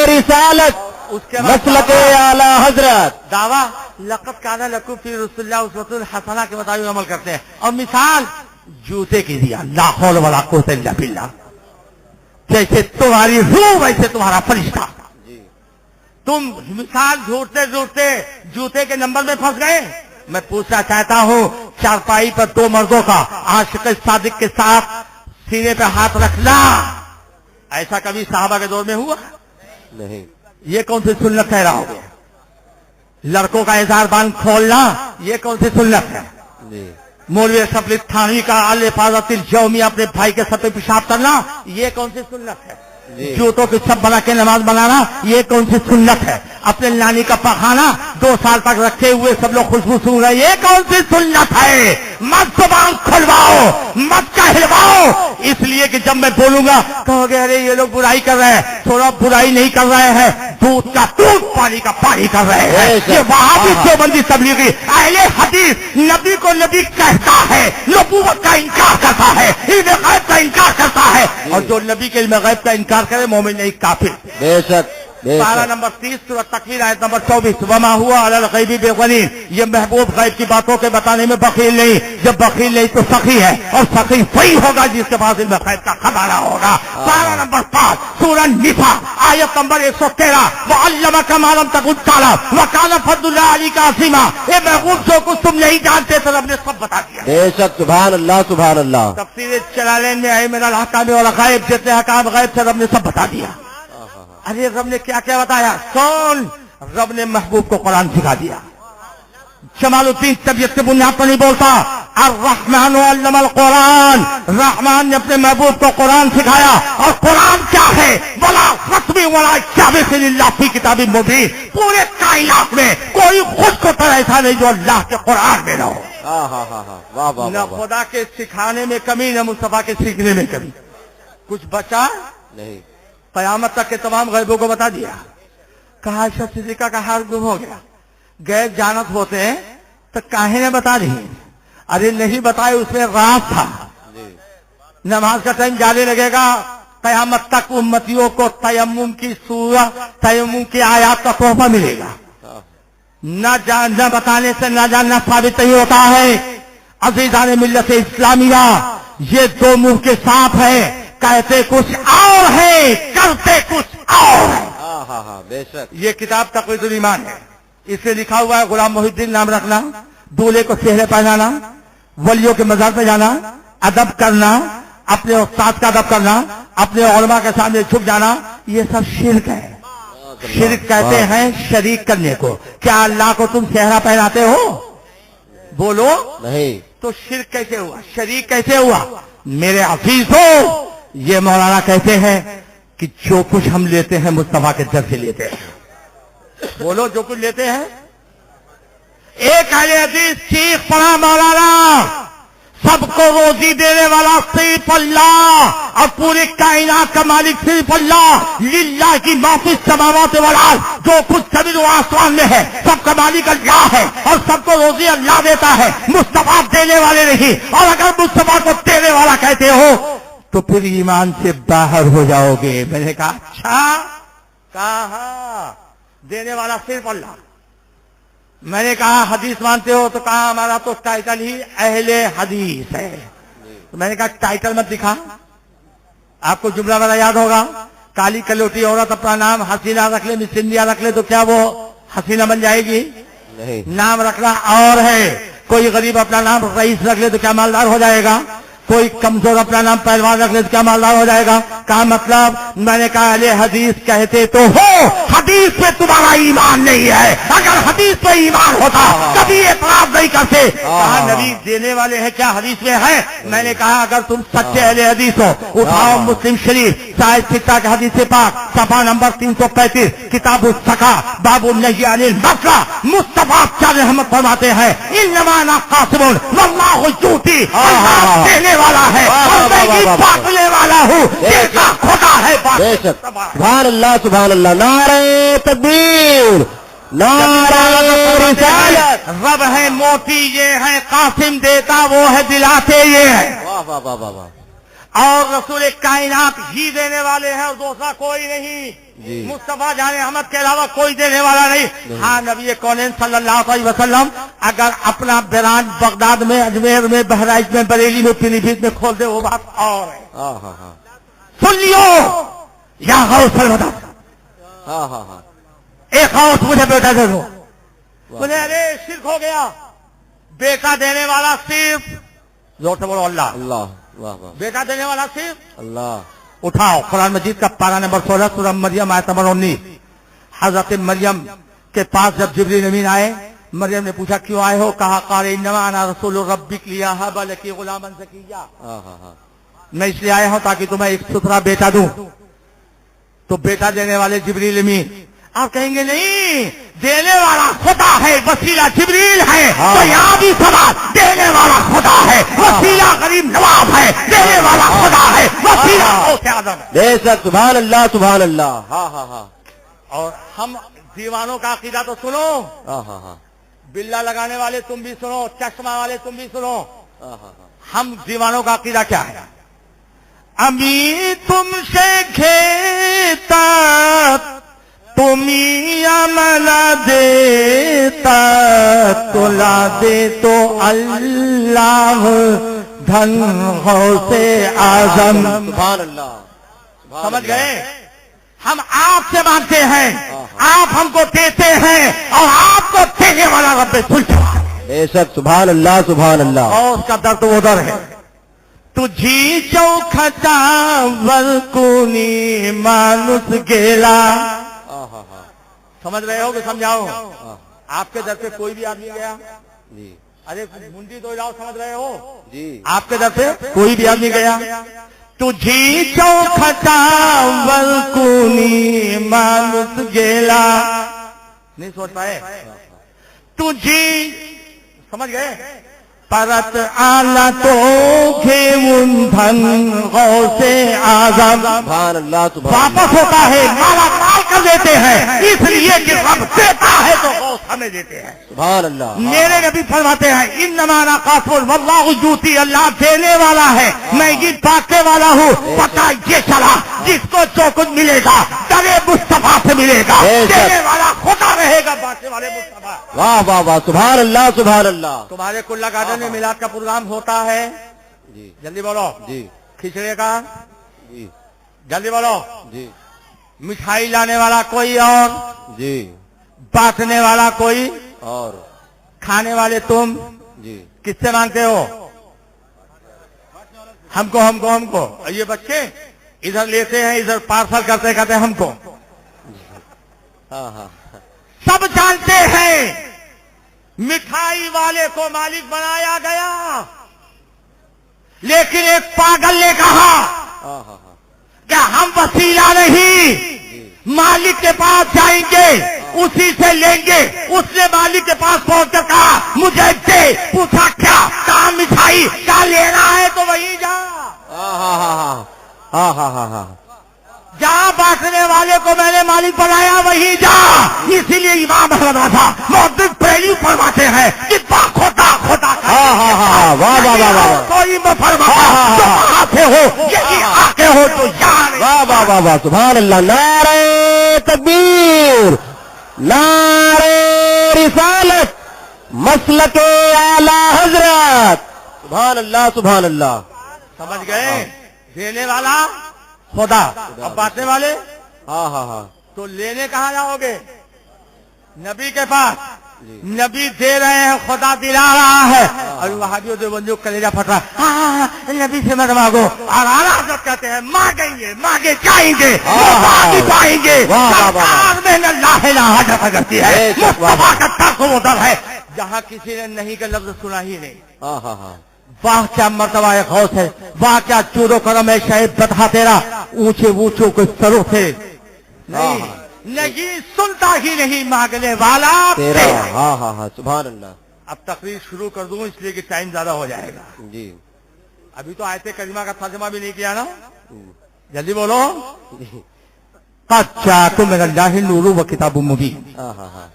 رسالت اس کے مسلک اعلی حضرت. دعویٰ لقد کان لکم فی رسول اللہ اسوۃ حسنہ کے مطابق عمل کرتے ہیں. اور مثال جوتے کی دیا لا حول ولا قوت الا باللہ. جیسے تمہاری روح ویسے تمہارا فرشتہ. تم مثال جھوٹتے جھوٹتے جوتے کے نمبر میں پھنس گئے. میں پوچھنا چاہتا ہوں چارپائی پر 2 مردوں کا عاشق صادق کے ساتھ سینے پہ ہاتھ رکھنا ایسا کبھی صحابہ کے دور میں ہوا نہیں. یہ کون سی سنت ہے راہو گے. لڑکوں کا اظہار بان کھولنا یہ کون سی سنت ہے. مولوی اشرف تھانوی کا الحفاظت الجومی اپنے بھائی کے سر پہ پیشاب کرنا یہ کون سی سنت ہے. جوتوں کی سب بنا کے نماز بنانا یہ کون سی سنت ہے. اپنے نانی کا پخانا 2 سال تک رکھے ہوئے سب لوگ خوشبو سون رہے یہ کون سی سنت ہے. مت زبان کھلواؤ مت کہلواؤ. اس لیے کہ جب میں بولوں گا کہو گے ارے یہ لوگ برائی کر رہے ہیں. تھوڑا برائی نہیں کر رہے ہیں دودھ کا دودھ پانی کا پانی کر رہے ہیں. یہ وہاں بھی دیوبندی تبلیغی اہل حدیث نبی کو نبی کہتا ہے نبوت کا انکار کرتا ہے علم غیب کا انکار کرتا ہے. اور جو نبی کے علم غیب کا انکار کرے مومن نہیں کافر. بے شک. پارہ نمبر 30 سورہ تکویر آیت نمبر 24 وما ہوا علی الغیب بغنی. یہ محبوب غیب کی باتوں کے بتانے میں بخیل نہیں. جب بخیل نہیں تو سخی ہے اور سخی وہی ہوگا جس کے پاس علم غیب کا خزانہ ہوگا. پارہ نمبر 5 سورہ نساء آیت نمبر 113 وعلمک ما لم تکن تعلم وکان فضل اللہ علیک عظیما. یہ محبوب جو کچھ تم نہیں جانتے تو رب نے سب بتا دیا. بے شک. سبحان اللہ سبحان اللہ. تفسیر جلالین میں ہے من الحکام والغیب جتنے حکام غیب سے رب نے سب بتا دیا. ارے رب نے کیا کیا بتایا. کون رب نے محبوب کو قرآن سکھا دیا. जमालुद्दीन तबीयत के बुनियाद पर नहीं बोलता। अर्रहमान अल्लम अल कुरान, रहमान ने अपने महबूब को कुरान सिखाया। और कुरान क्या है? वला खत्मी वला जाबिल्लाह फी किताबिन मुबीन। पूरे कायनात में कोई खुद को तरह ऐसा नहीं जो अल्लाह के कुरान में न हो। वाह वाह न खुदा के सिखाने में कमी, न मुस्तफा के सीखने में कमी। कुछ बचा नहीं। कयामत तक के तमाम गैबों को बता दिया। कहा सिद्दीका का हाल गुम हो गया। गैब जानत होते हैं तो काहे ने बता रही? अरे नहीं बताए, उसमें राज था। नमाज का टाइम जाने लगेगा, कयामत तक उम्मतियों को तयम्मुम की सूरत, तयम्मुम की आयत का तोहफा मिलेगा। न बताने से न जानना साबित नहीं होता है। अज़ीज़ान मिल्लत इस्लामिया, ये दो मुंह के सांप है, कहते कुछ और है, करते कुछ और है। बेशक। ये किताब तक़वीदुल ईमान है। इसमें लिखा हुआ है गुलाम मोहिद्दीन नाम रखना, दूल्हे को सेहरे पहनाना, वलियों के मज़ार पे जाना, अदब करना, अपने उस्ताद का अदब करना, अपने उलमा के सामने झुक जाना, ये सब शिर्क है। शिर्क कहते हैं शरीक करने को। क्या अल्लाह को तुम सेहरा पहनाते हो? बोलो नहीं। तो शिर्क कैसे हुआ? शरीक कैसे हुआ? मेरे हफीजों, ये मौलाना कहते हैं कि जो कुछ हम लेते हैं मुस्तफा के दर से लेते हैं। बोलो जो कुछ लेते हैं। एक अहले हदीस चीख पड़ा, मौलाना सबको रोजी देने वाला सिर्फ अल्लाह और पूरी कायनात का मालिक सिर्फ अल्लाह। लिल्लाह की माफी समावात वल अर्ज़, जो कुछ जमीन व आसमान में है सबका मालिक अल्लाह है और सबको रोजी अल्लाह देता है, मुस्तफा देने वाले नहीं। और अगर मुस्तफा को देने वाला कहते हो तो फिर ईमान से बाहर हो जाओगे। मैंने कहा अच्छा, कहा देने वाला सिर्फ अल्लाह। मैंने कहा हदीस मानते हो? तो कहा हमारा तो टाइटल ही अहले हदीस है। तो मैंने कहा टाइटल मत दिखा। आपको जुमला वाला याद होगा, काली कलोटी औरत अपना नाम हसीना रख ले, मिस इंडिया रख ले तो क्या वो हसीना बन जाएगी? नहीं। नाम रखना और है। कोई गरीब अपना नाम रईस रख ले तो क्या मालदार हो जाएगा? कोई कमजोर अपना नाम पहलवान रख ले तो क्या मालदार हो जाएगा? कहा मतलब, मैंने कहा अहले हदीस कहते तो हो, हदीस पे तुम्हारा ईमान नहीं है। अगर हदीस पे ईमान होता कभी एतराज नहीं करते। कहा नबी देने वाले हैं क्या हदीस में है? मैंने कहा अगर तुम सच्चे अहले हदीस हो, उठाओ मुस्लिम शरीफ शायद सिक्का के हदीस पाक सफा नंबर 335, किताब सका बाबू नहीं अनिल मसला। मुस्तफा क्या रहमत फरमाते हैं, इन्नमा ना कासिमुन वल्लाहु यूती, देने वाला है और मैं ही बांटने वाला हूँ। इसका खुदा है। बेशक। सुभान अल्लाह, सुभान अल्लाह। नारे तकबीर, नारे रिसालत। रब है मोती ये है, कासिम देता वो है, दिलाते ये है। वाह वाह वाह वाह वाह। और रसूल कायनात ही देने वाले हैं और दूसरा कोई नहीं। मुस्तफा जाने अहमद के अलावा कोई देने वाला नहीं। हाँ, नबी कौनैन सल्लल्लाहु अलैहि वसल्लम अगर अपना ब्रांच बगदाद में, अजमेर में, बहराइच में, बरेली में, पीलीभीत में खोल दे वो बात और है। सुन लियो या गौसल मदद। एक गौस मुझे बेटा दे दो। बोले अरे शिर्क हो गया। बेटा देने वाला सिर्फ जोर से बोलो अल्लाह। अल्लाह। वाह वाह। बेटा देने वाला सिर्फ अल्लाह। उठाओ कुरान मजीद का पारा नंबर 16 सूरह मरियम आयत नंबर 19। हजरत मरियम के पास जब जिब्रील अमीन आए, मरियम ने पूछा क्यों आए हो? कहा क़ाल इन्नमा अना रसूल रब्बिक लियहब लकी गुलामन ज़किय्या, मैं इसलिए आया हूं ताकि तुम्हें एक सुथरा बेटा दूं। तो बेटा देने वाले जिब्रील अमीन। आप कहेंगे नहीं, देने वाला खुदा है, वसीला जिब्रील है। तो यहाँ भी सवाल, देने वाला खुदा है, वसीला गरीब नवाब है। देने वाला खुदा है, वसीला गौसे आज़म है। बेशक। सुभान अल्लाह, सुभान अल्लाह। हाँ हाँ हाँ। और हम दीवानों का अकीदा तो सुनो। हाँ हाँ हाँ। बिल्ला लगाने वाले तुम भी सुनो, चश्मा वाले तुम भी सुनो। हम दीवानों का अकीदा क्या है? अमी तुमसे घेता तुम्ही अमला देता, तुला दे तो अल्लाह धन गौसे आज़म। सुभान अल्लाह। समझ गए? हम आपसे मांगते हैं, आप हमको देते हैं और आपको देने वाला रब्बे सुल्तान। बेशक। सुभान अल्लाह, सुभान अल्लाह। और उसका दर्द उधर है। तुझी चौखटा वरकुनी मानुस गेला। समझ रहे हो कि समझाओ? आपके दर पे कोई भी आदमी गया, جی ارے منڈی تو علاؤ سمجھ رہے ہو جی آپ کے در سے کوئی بھی آدمی گیا تجھی چوکھٹا ولکونی مانس گیلا نہیں سوچ پائے تجھی سمجھ گئے پرت آنا تو گھیون دھن غوث اعظم سبحان اللہ سبحان واپس ہوتا ہے مالا مال کر دیتے ہیں اس لیے کہ رب دیتا ہے تو غوث ہمیں دیتے ہیں سبحان اللہ میرے نبی فرماتے ہیں انما انا قاسم واللہ یؤتی اللہ دینے والا ہے میں یہ بانٹنے والا ہوں پتہ یہ چلا جس کو جو کچھ ملے گا درے مصطفیٰ سے ملے گا دینے والا خدا رہے گا بانٹنے والے مصطفیٰ واہ واہ واہ سبحان اللہ سبحان اللہ تمہارے کلا گارڈن میں میلاد کا پروگرام ہوتا ہے جی جلدی بولو جی کھچڑے کا جی جلدی بولو جی مٹھائی لانے والا کوئی اور جی بانٹنے والا کوئی اور کھانے والے تم جی کس سے مانگتے ہو ہم کو اور یہ بچے ادھر لیتے ہیں ادھر پارسل کرتے کہتے ہیں ہم کو ہاں ہاں سب جانتے ہیں مٹھائی والے کو مالک بنایا گیا لیکن ایک پاگل نے کہا ہاں ہاں ہاں کہ ہم وسیلہ نہیں مالک کے پاس جائیں گے اسی سے لیں گے اس نے مالک کے پاس پہنچ کر کہا مجھے دے پوچھا کیا کہاں مٹھائی کیا لینا ہے تو وہی جا ہاں ہاں ہاں ہاں ہاں ہاں ہاں جہاں بانٹنے والے کو میں نے مالک بنایا وہی جا اسی لیے امام احمد رضا محدث پہلی فرماتے ہیں کہ خدا خدا ہاں ہاں ہاں واہ واہ واہ واہ کوئی فرماتا تو کہاں سے ہو یہی آتے ہو تو یار واہ واہ واہ واہ سبحان اللہ نعرہ تکبیر نعرہ رسالت مسلک اعلی حضرت سبحان اللہ سبحان اللہ سمجھ گئے دینے والا خدا اب بانٹنے والے ہاں ہاں ہاں تو لینے کہاں جاؤ گے نبی کے پاس نبی دے رہے ہیں خدا دلا رہا ہے اور وہابیوں سے بندوں کلیجہ پھٹ رہا ہے نبی سے مت مانگو اور اعلیٰ حضرت کہتے ہیں مانگیں گے مانگے جائیں گے پائیں گے سرکار میں لا الہ الا کرتی ہے مصطفیٰ کا طرز و در ہے جہاں کسی نے نہیں کا لفظ سنا ہی نہیں ہاں ہاں ہاں واہ کیا مرتبہ غوث ہے واہ کیا چور و کرم ہے شاید بتا تیرا اونچے اونچوں کو سرو تھے نہیں سنتا ہی نہیں مانگنے والا تیرا ہاں ہاں ہاں سبحان اللہ اب تقریر شروع کر دوں اس لیے کہ ٹائم زیادہ ہو جائے گا جی ابھی تو آیت کریمہ کا ترجمہ بھی نہیں کیا نا جلدی بولو قد جاءکم من اللہ نور و کتاب مبین ہاں ہاں ہاں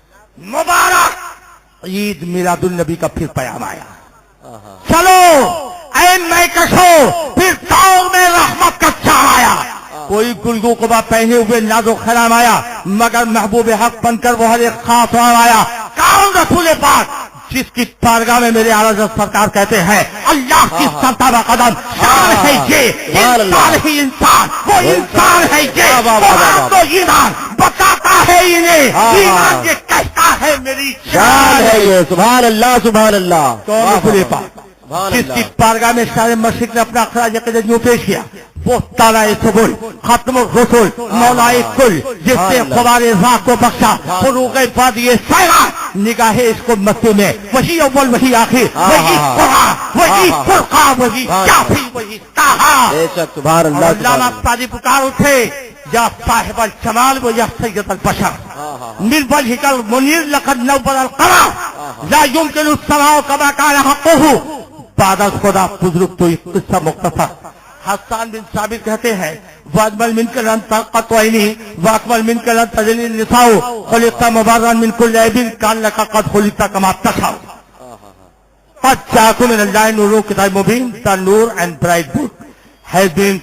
مبارک عید میلاد النبی کا پھر پیام آیا ہاں چلو اے میں کشو پھر دور میں رحمت کا چاہ آیا کوئی گلگو قبا پہنے ہوئے ناز و خرام آیا مگر محبوب حق بن کر وہ ہر ایک خاص آیا کون رسول پاک جس کی بارگاہ میں میرے اعلیٰ حضرت سرکار کہتے ہیں اللہ کی سرتابہ قدم شان ہے یہ انسان ہی انسان وہ انسان ہے یہ قرآن تو ایمان بتاتا ہے انہیں ایمان یہ کہتا ہے میری شان ہے یہ سبحان اللہ سبحان اللہ کون رسول پاک جس کی بارگاہ میں شاہ مشرق نے اپنا خراج عقیدت یوں پیش کیا وہ تالا سبل ختم الرسل مولا کل جس نے خوار ذات کو بخشا فروغ وادی سیرا نگاہ اس کو مکے میں وہی اول وہی آخر وہی قرآن وہی فرقان وہی کافی وہی طٰہٰ بے شک سبحان اللہ علامہ قاضی پکار اٹھے یا صاحب الجمال و یا سید البشر من وجهك المنير لقد نور القمر لا يمكن السماء كما كان حقه بعد از خدا بزرگ تو ایک قصہ مختصر حسان بن ثابت کہتے ہیں واجمل من کلن طاقت وعینی واکمل من کلن تجلی النساء خلقت مبارا من كل عیب کان لك قد خلقت كما تشاء قد جاءكم من الله نور کتاب مبین the nur and bright book has been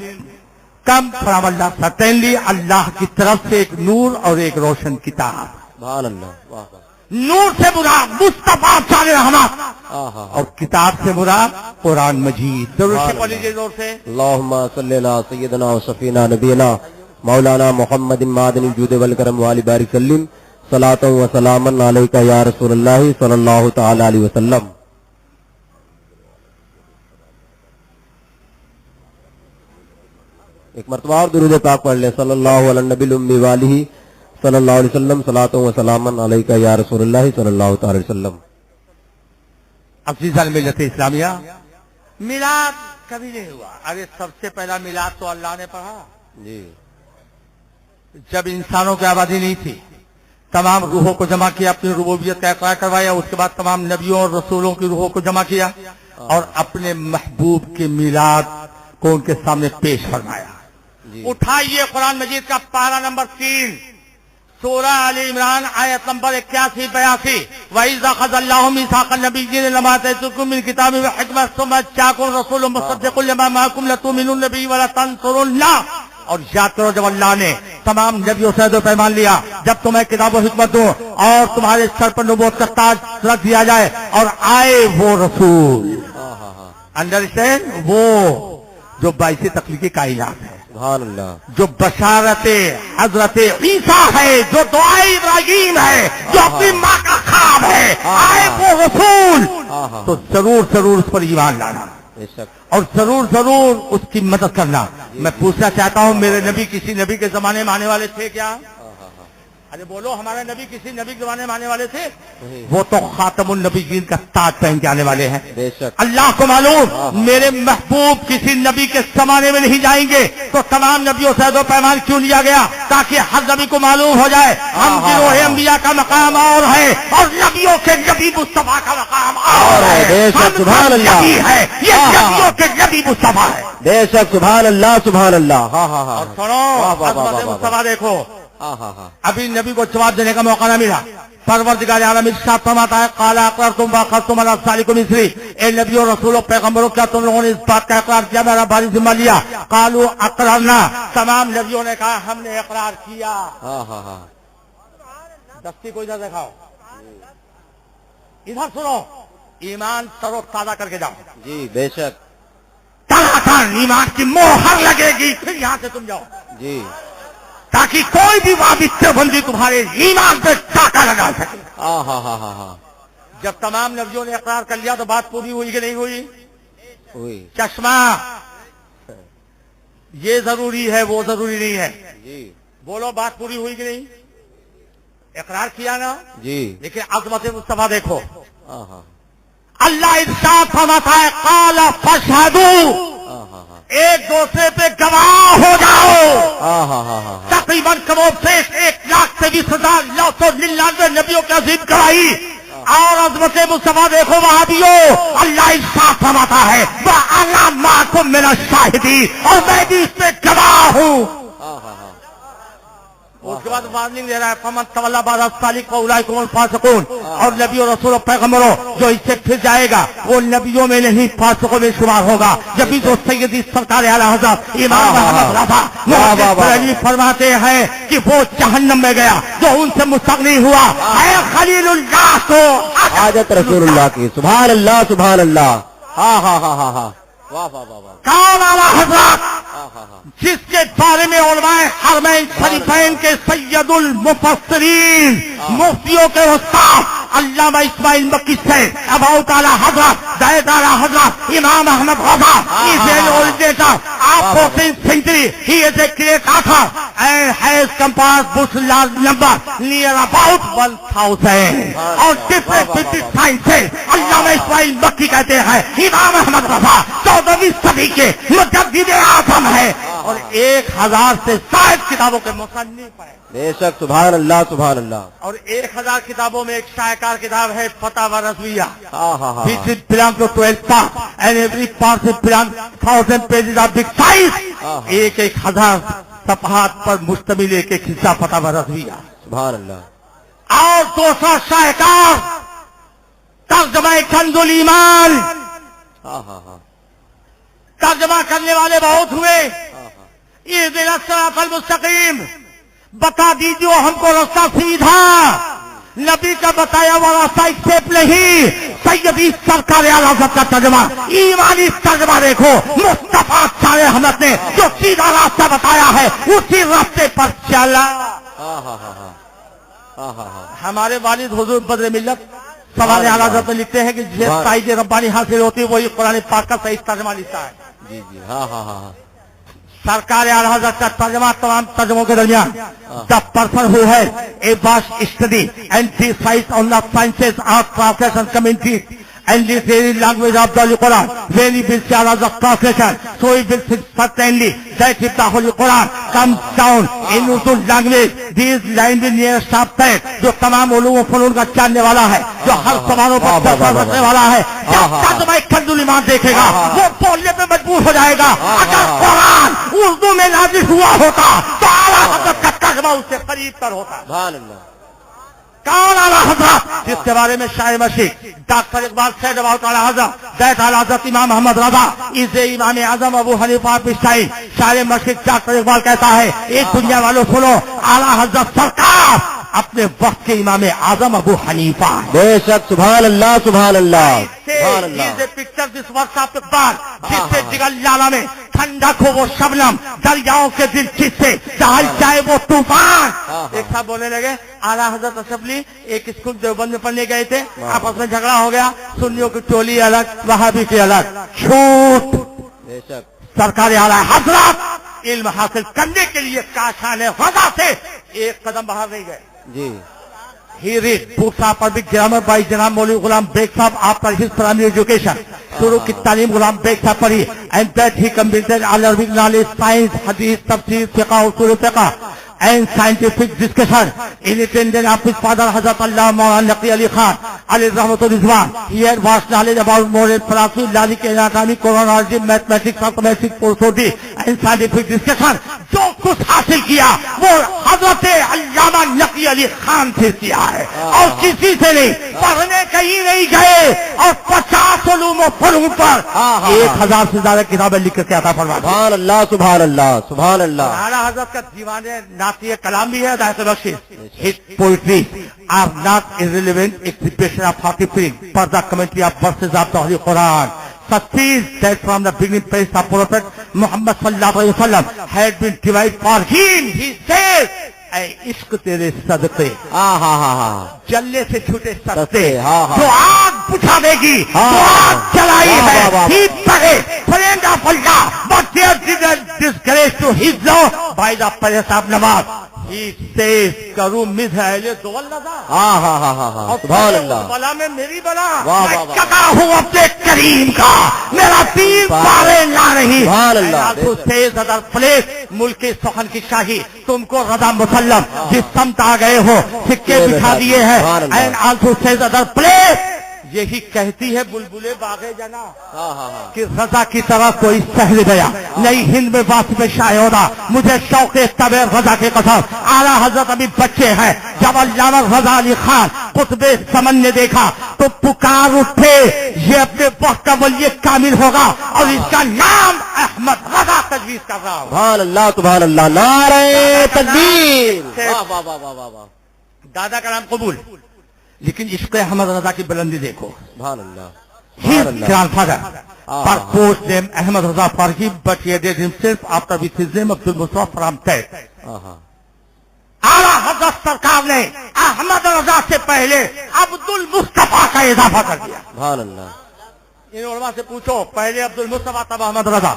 come from Allah certainly اللہ کی طرف سے ایک نور اور ایک روشن کتاب سبحان اللہ واہ واہ نور سے مراد مصطفیٰ صالح رحمت اور کتاب سے مراد قرآن مجید ضرور سے پڑھ لیجیے زور سے اللہم صلی اللہ سیدنا و صفینا نبینا مولانا محمد معدن الجود والکرم والی بارک سلم صلاة و سلاما علیکہ یا رسول اللہ صلی اللہ تعالی علیہ وسلم ایک مرتبہ اور درود پاک پڑھ لیں صلی اللہ علی النبی الامی والہ صلی اللہ علیہ وسلم صلاۃ و سلاما علیکہ یا رسول اللہ صلی اللہ تعالی علیہ وسلم अजीज़ान मिल्लत इस्लामिया, मिलाद कभी नहीं हुआ। अरे सबसे पहला मिलाद तो अल्लाह ने पढ़ा जी। जब इंसानों की आबादी नहीं थी, तमाम रूहों को जमा किया, अपनी रुबूबियत का इकरार करवाया, उसके बाद तमाम नबियों और रसूलों की रूहों को जमा किया और अपने महबूब के मिलाद को उनके सामने पेश फरमाया। उठाइए कुरान मजीद का पारा नंबर 3 सूरह आल इमरान आयत नंबर 81-82। वइज़ अख़ज़ल्लाहु मीसाक़न नबिय्यीन लमा आतैतुकुम मिन किताबिन व हिकमतिन सुम्मा जाअकुम रसूलुम मुसद्दिक़ुन लिमा मअकुम लतुमिनुन बिही व लतंसुरुन्नाह। और याद करो जब अल्लाह ने तमाम नबियों से दो पैमान लिया, जब तुम्हें किताब व हिकमत दूं और तुम्हारे सर पर नबूवत का ताज रख दिया जाए और आए वो रसूल, अंडरस्टैंड, वो जो बाइसे तख्लीकी कायनात है, सुभान अल्लाह, जो बशारत हजरत ईसा है, जो दुआ इब्राहिम है, जो अपनी माँ का ख्वाब है, आए वो रसूल, तो जरूर जरूर उस पर ईमान लाना और जरूर जरूर उसकी मदद करना। मैं पूछना चाहता हूँ, मेरे नबी किसी नबी के जमाने में आने वाले थे क्या? अरे बोलो, हमारे नबी किसी नबी के जमाने में आने वाले थे? वो तो खातमुन नबीयीन का ताज पहन के आने वाले हैं। अल्लाह को मालूम मेरे महबूब किसी नबी के जमाने में नहीं जाएंगे, तो तमाम नबियों से दो पैमान क्यों लिया गया? ताकि हर नबी को मालूम हो जाए हम गिरोह अंबिया का मकाम और है और नबियों के नबी मुस्तफा का मकाम और है। सुभान अल्लाह है, ये नबियों के नबी मुस्तफा है। बेशक, सुभान अल्लाह, सुभान अल्लाह। हाँ हाँ हाँ। और सुनो, मुस्तफा देखो, अभी नबी को जवाब देने का मौका न मिला। परवरदिगार आलम इरशाद फरमाता है, काला अक़ररतुम व अख़ज़्तुम अला सालिकुम मिस्री, ए नबियों रसूलों पैगंबरों, क्या तुम लोगों ने इस बात का इक़रार किया, मेरा भारी जिम्मा लिया? कालू अक़ररना, तमाम नबियों ने कहा हमने इक़रार किया। दस्ती को इधर दिखाओ, इधर सुनो, ईमान तरो ताजा करके जाओ जी। बेशक, तड़ातड़ ईमान की मोहर लगेगी, फिर यहाँ से तुम जाओ जी, ताकि कोई भी वाबित्य बंदी तुम्हारे ईमान पे टाका लगा सके। जब तमाम नबियों ने इकरार कर लिया तो बात पूरी हुई कि नहीं हुई? हुई। चश्मा ये जरूरी है, वो जरूरी नहीं है जी। बोलो, बात पूरी हुई कि नहीं? इकरार किया ना जी। लेकिन अज़मत मुस्तफा देखो, अल्लाह इरशाद फरमाता है, काला फशहदू, एक दूसरे पे गवाह हो जाओ। तकरीबन करीब से 1,20,999 नबियों की अजीम गवाही और अज़मत मुस्तफा देखो वहाबियों, अल्लाह इरशाद फरमाता है, व अना माकुम मिन अश-शाहिदीन, और मैं भी इस पे गवाह हूँ। उसके बाद वार्निंग दे रहा है, फमन तवल्ला बाद सालिक फउलाइका हुमुल फासिकून, और नबियों रसूलों पैगंबरों जो इससे फिर जाएगा वो नबियों में नहीं फासिकों में शुमार होगा। जब भी जो सैयदी सरकार आला हज़रत इमाम अहमद रज़ा मुहद्दिस फरमाते हैं कि वो जहन्नम में गया जो उनसे मुस्तगनी हुआ है खलीलुल्लाह को हाजत रसूलुल्लाह की। सुभान अल्लाह, सुभान अल्लाह। हाँ हाँ हाँ हाँ हाँ, वाह वाह वाह वाह। कौन आला हज़रत जिसके बारे में उलमाए हरमैन शरीफैन के सैयदुल मुफस्सिरीन मुफ्तियों के उस्ताद अल्लामा इस्माइल मक्की से अबाउत आला हज़रत ज़ैद आला हज़रत इमाम Ahmad Raza is an originator of 14th century. He is a great author and has compassed books large number near about 1000 और different sciences. अल्लामा इस्माइल मक्की कहते हैं इमाम अहमद रज़ा 14वीं सदी के मुजद्दिद आज़म है और 1000 से शायद किताबों के मुसन्निफ है। बेशक, सुभान अल्लाह, सुभान अल्लाह। और 1000 किताबों में एक शायकार किताब है फतावा रज़विया, हाँ हाँ हाँ। which is belong to 12 parts and every part is belong 1000 pages of big size. एक 1000 सफ़हात पर मुश्तमिल एक हिस्सा फतावा रज़विया। सुभान अल्लाह। और दूसरा शायकार तर्जुमा कंजुल ईमान, तर्जुमा करने वाले बहुत हुए। ये सिरातल मुस्तकीम, बता दीजिए हमको रास्ता सीधा, नबी का बताया हुआ रास्ता एक्सेप्ट नहीं। सैयदी सरकार आला हज़रत का तर्जुमा, ईमानी तर्जुमा देखो, मुस्तफा सारे अहमद ने जो सीधा रास्ता बताया है उसी रास्ते पर चला। हमारे वालिद हुजूर बदर मिल्लत सवाल आला हज़रत लिखते हैं कि जिस साइज रब्बानी हासिल होती है वही कुरान पाक का सही तर्जुमा लिखता है। जी जी, हाँ हाँ हाँ। सरकार आला हज़रत का तर्जुमा तमाम तर्जुमों के दरमियान the person who has a vast study and decide on the sciences of translation community and literary language of the Holy Quran. When he will share the translation, so he will certainly that if the Holy Quran comes down in Urdu language, these lines in near sharp pen, جو تمام علوم و فنون کا جاننے والا ہے, جو ہر زبانوں پر تصور رکھنے والا ہے, جب تک میں کنز الایمان دیکھے گا وہ بولنے پہ مجبور ہو جائے گا. اگر قرآن اردو میں نازل ہوا ہوتا تو اعلیٰ حضرت کا ترجمہ اس سے قریب تر ہوتا. سبحان اللہ. کون اعلیٰ حضرت جس کے بارے میں شاعر مشرق ڈاکٹر اقبال said about اعلیٰ حضرت that اعلیٰ حضرت امام محمد رضا is the امام اعظم ابو حنیفہ پشتائی. شاعر مشرق ڈاکٹر اقبال کہتا ہے, ایک دنیا والوں سنو, اعلیٰ حضرت سرکار اپنے وقت کے امام اعظم ابو حنیفہ ہے. بے شک. سبحان اللہ سبحان اللہ سبحان اللہ. Picture this work of Iqbal جس سے جگر لالا میں ٹھنڈک ہو وہ شبنم, دریاؤں کے دل جس سے چہل جائے وہ طوفان. ایک صاحب بولنے لگے, اعلیٰ حضرت اسمبلی ایک اسکول دیوبند میں پڑھنے گئے تھے, آپس میں جھگڑا ہو گیا, سنیوں کی ٹولی الگ وہابی کی الگ. جھوٹ. بے شک. سرکار اعلیٰ حضرت علم حاصل کرنے کے لیے کاشان فضا سے ایک قدم باہر نہیں گئے. جی. He read books of Arabic grammar by Janab Maulvi Ghulam Beg Sahab after his primary education. شروع کی تعلیم غلام بیگ صاحب پڑھی, and that he completed Arabic knowledge, science, hadith, tafsir, fiqh, usul fiqh and scientific discussion. In attendance of his father Hazrat Allah Maulana Naqi Ali Khan Ali Rahmatul Rizwan. He had vast knowledge about moral philosophy, logic, anatomy, chronology, mathematics, mathematics, philosophy and scientific discussion. جو کچھ حاصل کیا وہ حضرت علامہ نقی علی خان سے کیا ہے, اور کسی سے نہیں. پڑھنے کہیں نہیں گئے اور 50 علوم و فنون پر 1000 سے زیادہ کتابیں لکھ کے عطا فرما. سبحان اللہ سبحان اللہ سبحان اللہ. اعلیٰ حضرت کا دیوان نعتیہ کلام بھی ہے, ہدایت بخش. His poetry are not irrelevant exhibition of happy feeling, but the commentary of verses of the Holy Quran. Such that from the beginning praise of Prophet Muhammad sallallahu alaihi wasallam had been divided for him. He says, اے عشق تیرے صدقے, جلنے سے چھوٹے صدقے, جو آگ بجھا دے گی تو آگ جلائی ہے. He prayed, friend of Allah, but there didn't disgrace to his love by the praise of namaz. He says, کروں مزہ اہل دول نظر. سبحان اللہ. بلا میں میری بلا, میں چکا ہوں اپنے کریم کا, میرا تیر پارے لا رہی. سبحان اللہ. تو سیز ادر پلیس, ملک سخن کی شاہی, تم کو رضا مسلم جس سمت آ گئے ہو سکے بچھا دیے ہیں. And also says other place, یہی کہتی ہے بلبلے باغے جنا کہ رضا کی طرح کوئی سہل گیا نئی ہند میں واسف شاہ ہونا. مجھے شوق تبیر رضا کی قسم, اعلیٰ حضرت ابھی بچے ہیں. جب علامہ رضا علی خان قطب سمن نے دیکھا تو پکار اٹھے, یہ اپنے وقت کا ولی کامل ہوگا اور اس کا نام احمد رضا تجویز کر رہا ہوں. سبحان اللہ سبحان اللہ. نعرہ تکبیر. دادا کا نام قبول, لیکن عشق احمد رضا کی بلندی دیکھو. سبحان اللہ. His grandfather proposed name Ahmad Raza for him, but he added himself after with his name Abdul Mustafa from that. اعلیٰ حضرت سرکار نے احمد رضا سے پہلے عبد المصطفیٰ کا اضافہ کر دیا. سبحان اللہ. ان علماء سے پوچھو, پہلے عبد المصطفیٰ تب Ahmad Raza.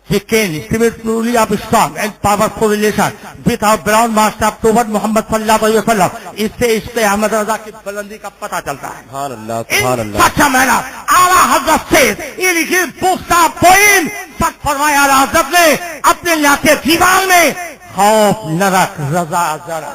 He came intimately of strong and powerful relation with our brown master Prophet Muhammad sallallahu alaihi wasallam. اس سے عشق احمد رضا کی بلندی کا پتہ چلتا ہے. سبحان اللہ سبحان اللہ. سچا مینا اعلیٰ حضرت سے ان کی پختہ پوئم سچ فرمایا اعلیٰ حضرت نے اپنے نعت دیوان میں, خوف نہ رکھ رضا ذرا,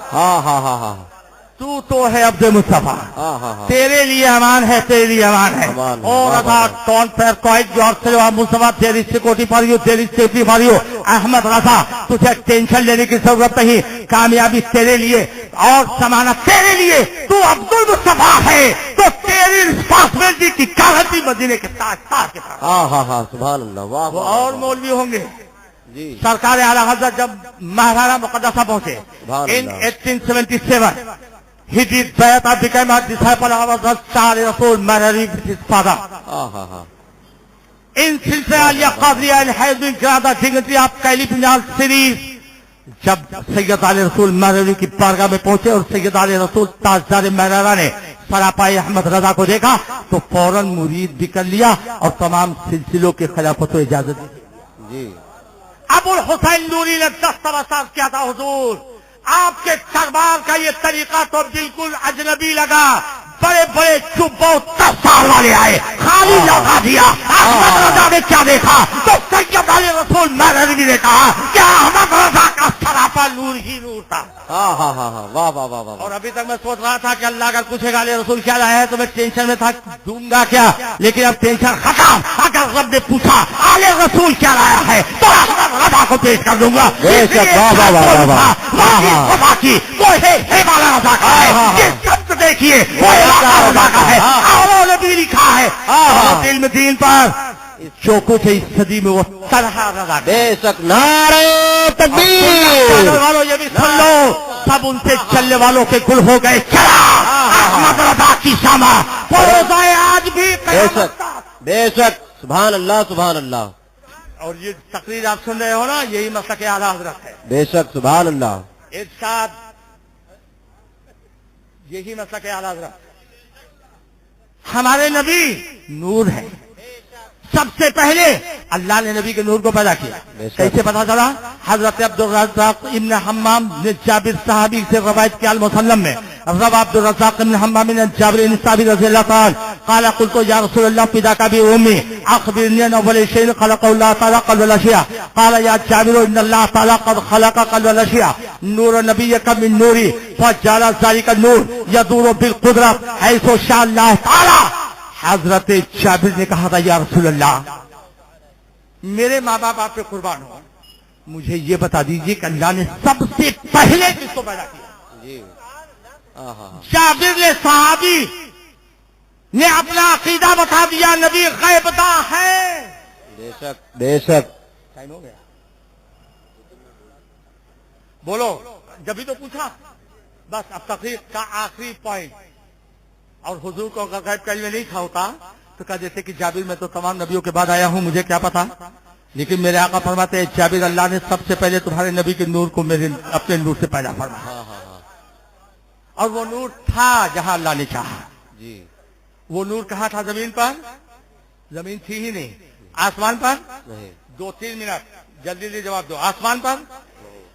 تو ہے عبد مصطفیٰ, تیرے لیے امان ہے, تیرے لیے امان ہے. اور Raza don't fear quite yourself Mustafa, there is security for you, there is safety for you. Ahmad Raza تجھے ٹینشن لینے کی ضرورت نہیں, کامیابی تیرے لیے اور ضمانت تیرے لیے. تو عبد المصطفیٰ ہے تو تیری رسپانسبلٹی کی گارنٹی مدینے کے ساتھ ساتھ کے ساتھ. سبحان اللہ. واہ. وہ اور مولوی ہوں گے. جی. سرکار اعلیٰ حضرت جب مہرانہ مقدسہ پہنچے in 1877, he did bayat and became a disciple of Hazrat Shah Rasul married with his father. In Silsila Aliyah Qadriya and has been granted the dignity of Calipinal series. جب سید علی رسول مہروی کی بارگاہ میں پہنچے اور سید علی رسول تاجدار مہرانہ نے سراپائے احمد رضا کو دیکھا تو فوراً مرید بھی کر لیا اور تمام سلسلوں کی خلافت و اجازت دی. ابو الحسین نوری نے دستاویز کیا تھا, حضور آپ کے دربار کا یہ طریقہ تو بالکل اجنبی لگا, بڑے بڑے چوبوں 10 سال والے آئے، خالی لوٹا دیا. احمد رضا نے کیا دیکھا تو سید علی رسول مہروی نے کہا کہ احمد رضا کا سراپا نور ہی نور تھا. ہاں ہاں ہاں ہاں، واہ واہ واہ واہ. اور ابھی تک میں سوچ رہا تھا کہ اللہ اگر پوچھے گا علی رسول کیا لایا ہے تو میں ٹینشن میں تھا دوں گا کیا، لیکن اب ٹینشن ختم. اگر رب نے پوچھا علی رسول کیا لایا ہے تو احمد رضا کو پیش کر دوں گا. بے شک، واہ واہ واہ واہ واہ. باقی وہ ہے ہمارا رضا کا ہے. دیکھیے وہ رضا کا ہے. اور نے بھی لکھا ہے علم دین پر جو کچھ ہے اس صدی میں وہ طرح رضا. بے شک، نعرہ تکبیر. والوں یہ بھی سن لو، سب ان سے چلنے والوں کے گل ہو گئے. چلا احمد رضا کی شمع روزائے آج بھی بے شک بے شک، سبحان اللہ سبحان اللہ. اور یہ تقریر آپ سن رہے ہو نا، یہی مسلک اعلی حضرت ہے. بے شک، سبحان اللہ. ارشاد یہی مسلک اعلی حضرت. ہمارے نبی نور ہے. سب سے پہلے اللہ نے نبی کے نور کو پیدا کیا. کیسے پتا چلا؟ حضرت عبدالرزاق ابن حمام نے جابر صحابی سے روایت کیا المسلم میں، رب عبدالرزاق ابن حمام نے جابر بن صحابی رضی اللہ تعالی قال قلت یا رسول اللہ فداک بأمی اخبرنی عن اول شيء خلق الله تعالی قبل الاشیاء قال یا جابر ان الله تعالی قد خلق قبل الاشیاء نور نبیک من نوری فجعل ذلك النور يدور بالقدرة حيث شاء الله تعالی. حضرت جابر نے کہا تھا یا رسول اللہ میرے ماں باپ آپ پہ قربان ہو، مجھے یہ بتا دیجئے کہ اللہ نے سب سے پہلے کس کو پیدا کیا؟ جابر نے صحابی نے اپنا عقیدہ بتا دیا نبی غیب داں ہے. بے شک بے شک. ٹائم ہو گیا، بولو. جبھی تو پوچھا بس. اب تقریر کا آخری پوائنٹ. اور حضور کو اگر غیب کا علم نہیں تھا ہوتا تو کہا دیتے کہ جابر میں تو تمام نبیوں کے بعد آیا ہوں، مجھے کیا پتا. لیکن میرے آقا فرماتے ہیں جابر اللہ نے سب سے پہلے تمہارے نبی کے نور کو میرے اپنے نور سے پیدا فرمایا. اور وہ نور تھا جہاں اللہ نے چاہا. جی. وہ نور کہاں تھا؟ زمین پر. زمین تھی ہی نہیں. آسمان پر نہیں. 2-3 منٹ جلدی جلدی جواب دو. آسمان پر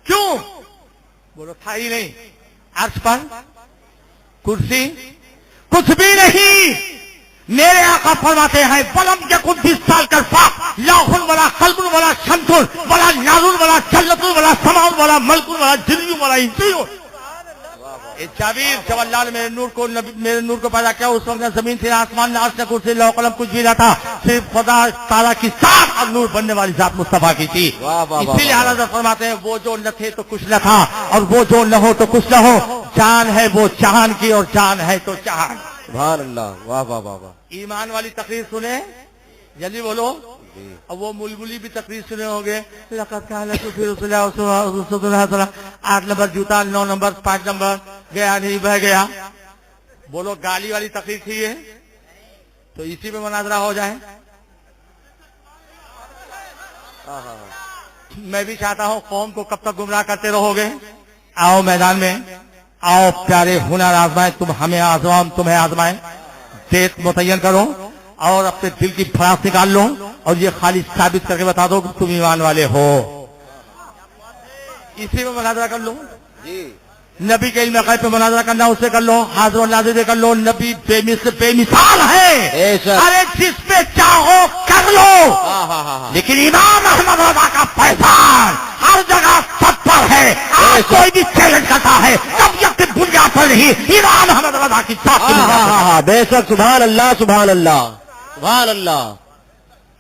کیوں؟ بولو تھا ہی نہیں. عرش پر کرسی کچھ بھی نہیں. میرے آقا فرماتے ہیں بلم یکن 20 سال کا فاق لاح ولا قلب ولا شمس ولا نار ولا جلت ولا سماء ولا ملک ولا جن ولا انس. جابر جب اللہ نے میرے نور کو پیدا کیا اس وقت نہ زمین تھی نہ آسمان نہ عرش نہ کرسی لوح قلم کچھ بھی نہ تھا، صرف خدا تعالیٰ کی ذات اور نور بننے والی ذات مصطفیٰ کی تھی. اسی لیے حضرت فرماتے ہیں وہ جو نہ تھے تو کچھ نہ تھا اور وہ جو نہ ہو تو کچھ نہ ہو. جان ہے وہ جہان کی اور جان ہے تو جہان. سبحان اللہ. واہ واہ واہ واہ. ایمان والی تقریر سنے جلدی بولو. اب وہ ملبلی بھی تقریر سنے ہو گے. 8 نمبر جوتا 9 نمبر 5 نمبر گیا نہیں بہ گیا. بولو گالی والی تقریر تھی یہ تو اسی میں مناظرہ ہو جائے. میں بھی چاہتا ہوں قوم کو کب تک گمراہ کرتے رہو گے. آؤ میدان میں آؤ پیارے ہنر آزمائے. تم ہمیں آزمائیں تمہیں آزمائیں. دیت متعین کرو اور اپنے دل کی بھڑاس نکال لو اور یہ خالی ثابت کر کے بتا دو کہ تم ایمان والے ہو. اسی میں مناظرہ کر لو. نبی کے علم غیب پہ مناظرہ کرنا اس سے کر لو. حاضر و ناظر کر لو. نبی بے مثال ہے. ارے جس پہ چاہو کر لو. لیکن امام احمد رضا کا فیضان ہر جگہ سب پر ہے. آج کوئی بھی چیلنج کرتا ہے طبیعت کی بنیاد پر نہیں امام احمد رضا کی ذات. بے شک. سبحان اللہ سبحان اللہ سبحان اللہ.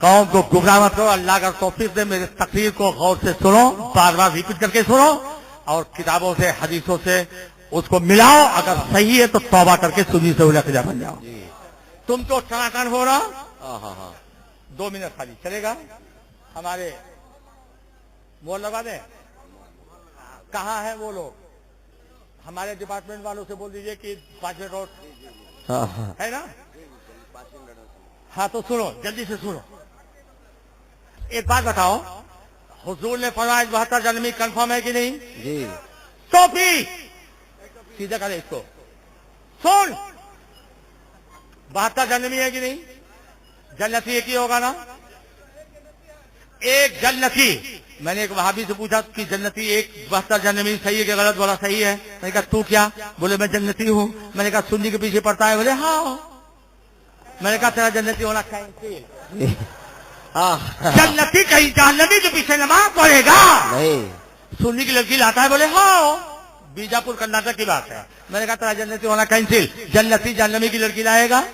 قوم کو گمراہ مت کرو. اللہ کا توفیق دے میرے تقریر کو غور سے سنو، بار بار ریپیٹ کر کے سنو اور کتابوں سے حدیثوں سے اس کو ملاؤ. اگر صحیح ہے تو توبہ کر کے سنی سے الہدہ بن جاؤ. تم تو ٹناٹن ہو رہا. 2 منٹ خالی چلے گا. ہمارے وہ لگا دیں کہاں ہے وہ لوگ. ہمارے ڈپارٹمنٹ والوں سے بول دیجئے کہ 5 منٹ اور ہے نا. ہاں تو سنو جلدی سے سنو. ایک بات بتاؤ حضور نے فرمایا 72 جنمی کنفرم ہے کہ نہیں؟ جی. تو بھی سیدھا کرے اس کو. سن 72 جنمی ہے کہ نہیں؟ جنتی ایک ہی ہوگا نا. ایک جنتی मैंने एक वहाबी से पूछा कि जन्नती एक 72 जन्नती सही है कि गलत? बोला सही है। मैंने कहा तू क्या? बोले मैं जन्नती हूँ। मैंने कहा सुन्नी के पीछे पड़ता है? बोले हाँ। मैंने कहा तेरा जन्नती होना कहीं जन्नती कहीं जहन्नमी के पीछे नमाज पढ़ेगा नहीं, सुन्नी की लड़की लाता है? बोले हाँ। बीजापुर कर्नाटक की बात है। मैंने कहा तेरा जन्नती होना कैंसिल। जन्नती जहन्नमी की लड़की लाएगा?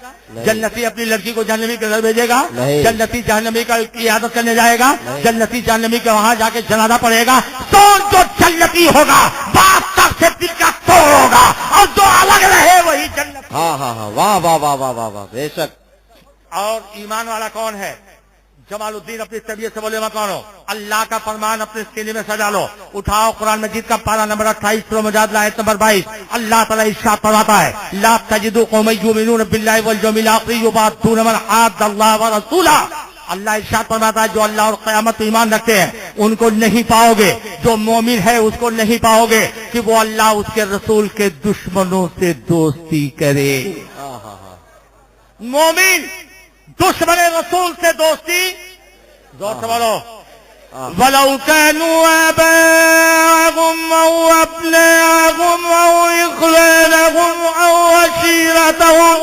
जन्नती अपनी लड़की को जहन्नमी के घर भेजेगा? जन्नती जहन्नमी का इयादत करने जाएगा? जन्नती जहन्नमी के वहां जाके जनाजा पड़ेगा? तो जो जन्नती होगा बात तक से दिल का तोड़ होगा, और जो अलग रहे वही जन्नत। हाँ हाँ हाँ, वाह वाह वाह वाह वाह वाह, बेशक। और ईमान वाला कौन है? जमालुद्दीन अपनी तबीयत से बोले मत मानो, अल्लाह का फरमान अपने सीने में सजा लो। उठाओ कुरान मजीद का पारा नंबर 28 सूरह मुजादला आयत नंबर 22। अल्लाह ताला इरशाद फरमाता है ला तजिदु कौमन युमिनून बिल्लाहि वल यौमिल आखिर युबादून मन हाद्दल्लाह व रसूला। अल्लाह इरशाद फरमाता है जो अल्लाह और क़यामत पर ईमान रखते हैं उनको नहीं पाओगे, जो मोमिन है उसको नहीं पाओगे कि वो अल्लाह उसके रसूल के दुश्मनों से दोस्ती करे। मोमिन दुश्मन रसूल से दोस्ती, जोर से बोलो, वलौ कानू आबाअहुम औ अब्नाअहुम औ इख्वानहुम औ अशीरतहुम।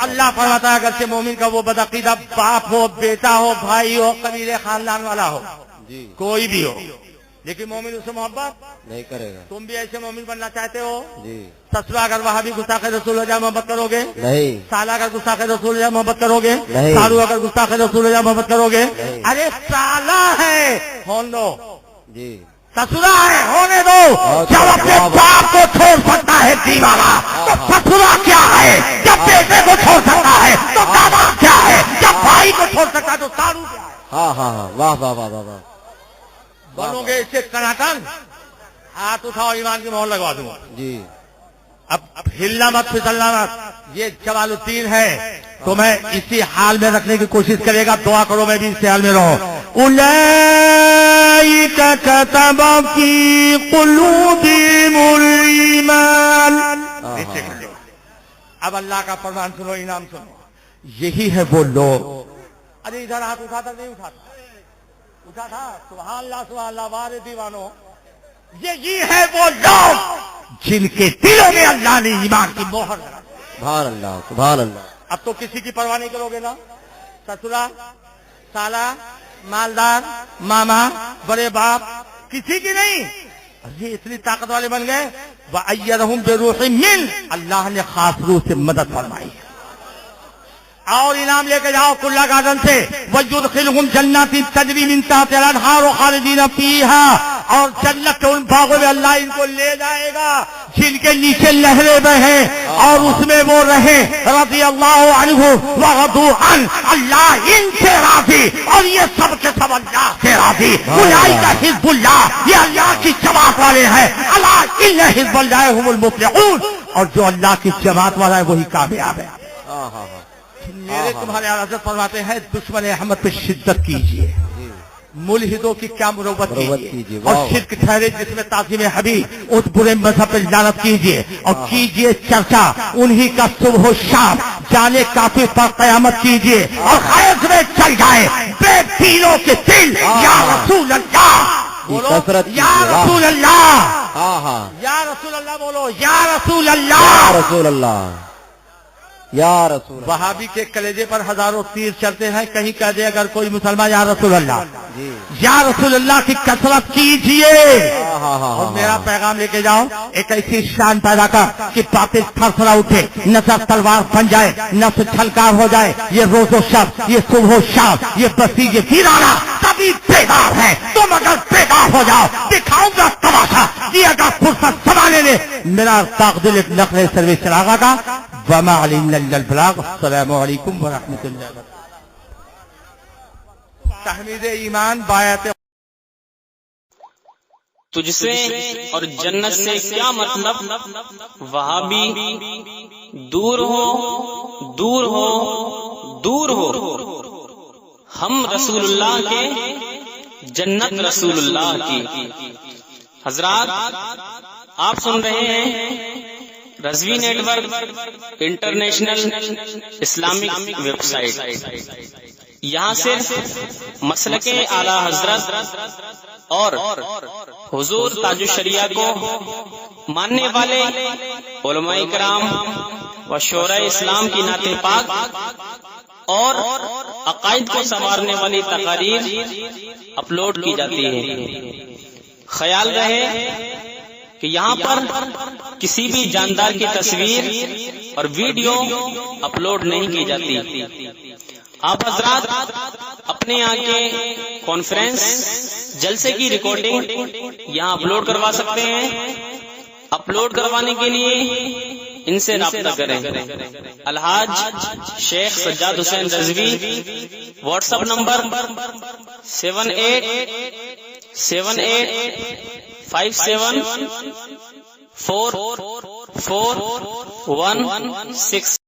अल्लाह फरमाता है अगर से मोमिन का वो बदअकीदा बाप हो, बेटा हो, भाई हो, कबीले खानदान वाला हो, कोई भी हो, लेकिन मोमिन उससे मोहब्बत नहीं करेगा। तुम भी ऐसे मोमिन बनना चाहते हो? जी। ससुरा अगर वहां भी गुस्ताखे रसूल हो जाए मोहब्बत करोगे? नहीं। साला अगर गुस्ताखे रसूल हो जाए मोहब्बत करोगे? नहीं। सालू अगर गुस्ताखे रसूल हो जाए मोहब्बत करोगे? अरे साला है होने दो, जी। ससुरा है होने दो। जब अपने बाप को छोड़ सकता है दीवाना तो ससुरा क्या है? जब बेटे को छोड़ सकता है तो दादा क्या है? जब भाई को छोड़ सकता है तो सालू क्या है? हाँ हाँ हाँ, वाह वाह वाह वाह वाह। बनोगे इससे टनाटन, हाथ उठाओ ईमान की मोहर लगवा दूंगा। जी। अब हिलना मत फिसलना मत। ये जमालुद्दीन है तो मैं इसी हाल में रखने की कोशिश करेगा। दुआ करो मैं भी इसी हाल में रहूं। उलैका कतब फी कुलूबिहिमुल ईमान। अब अल्लाह का फरमान सुनो, इनाम सुनो। यही है वो लोग। अरे इधर हाथ उठाता नहीं उठाता? उठा था। सुभान अल्लाह वारे दीवानो। यही है वो लोग जिनके दिलों में अल्लाह ने ईमान की मोहर लगा। सुभान अल्लाह, सुभान अल्लाह। अब तो किसी की परवाह नहीं करोगे ना? ससुरा, साला, मालदार, मामा, बड़े बाप, किसी की नहीं। अरे इतनी ताकत वाले बन गए। वअय्यदहुम बिरूहिम मिन, अल्लाह ने खास रूह से मदद फरमाई। और इनाम लेके जाओ कुल्ला गार्डन से। वयुदखिलहुम जन्नातिन तजरी मिन तहतिहा अल-अनहार खालिदीन फीहा, और जन्नत के उन बागों में अल्लाह इनको ले जाएगा जिनके नीचे लहरें बहें और उसमें वो रहे। रज़ी अल्लाह अन्हु व रज़ू अन, अल्लाह इनसे राजी और ये सब के सब अल्लाह से राजी। उलाइका हिज़्बुल्लाह, ये अल्लाह की जमात वाले हैं। अला इन्ना हिज़्बुल्लाह हुमुल मुफ़्लिहून, और जो अल्लाह की जमात वाला है वही कामयाब है। मेरे तुम्हारे आज़ाद फरमाते हैं दुश्मन अहमद पे शिद्दत कीजिए, मुल्हिदों की क्या मुरव्वत कीजिए, और शिर्क ठहरे जिसमें ताज़ीम हबीब, उस बुरे मजहब पे लानत कीजिए और कीजिए चर्चा उन्हीं का सुबह शाम, जाने काफिर पर कयामत कीजिए और खैर में चल जाए बेदीनों के दिल। या रसूल अल्लाह बोलो, या रसूल अल्लाह, या रसूल अल्लाह बोलो, या रसूल अल्लाह, रसूल अल्लाह, या रसूल। वहाबी के कलेजे पर हजारों तीर चलते हैं। कहीं कह दे अगर कोई मुसलमान या रसूल अल्लाह, या रसूल अल्लाह की कसरत कीजिए और मेरा पैगाम लेके जाओ। एक ऐसी शान पैदा कर कि बातिल थरथरा उठे, नजर तलवार बन जाए, नफ्स छलकार हो जाए। ये रोजो शब, ये सुबह शाम, ये बसी, ये वीराना सभी बेकार है। तुम अगर बेकार हो जाओ दिखाऊंगा तमाशा। ये अगर फुर्सत संभाले ने मेरा ताकदिल नकल सर्विस चलागा का। वमा अलैना इल्लल बलाग। अस्सलामु अलैकुम व रहमतुल्लाहि व बरकातहू। तहमीद ईमान बायत तुझसे और जन्नत से क्या मतलब? वहाबी दूर हो, दूर हो, दूर हो। हम रसूलुल्लाह के, जन्नत रसूलुल्लाह की। हजरात आप सुन रहे हैं Razvi network international Islamic website. یہاں صرف مسلک اعلی حضرت اور حضور تاج الشریعہ کو ماننے والے علماء کرام و شورا اسلام کی نعت پاک اور عقائد کو سنوارنے والی تقاریر اپلوڈ کی جاتی ہے۔ خیال رہے کہ یہاں پر کسی بھی جاندار کی تصویر اور ویڈیو اپلوڈ نہیں کی جاتی۔ آپ حضرات اپنے یہاں کے کانفرنس جلسے کی ریکارڈنگ یہاں اپلوڈ کروا سکتے ہیں۔ اپلوڈ کروانے کے لیے ان سے رابطہ کریں۔ الحاج شیخ سجاد حسین رضوی، واٹس ایپ نمبر 7857844116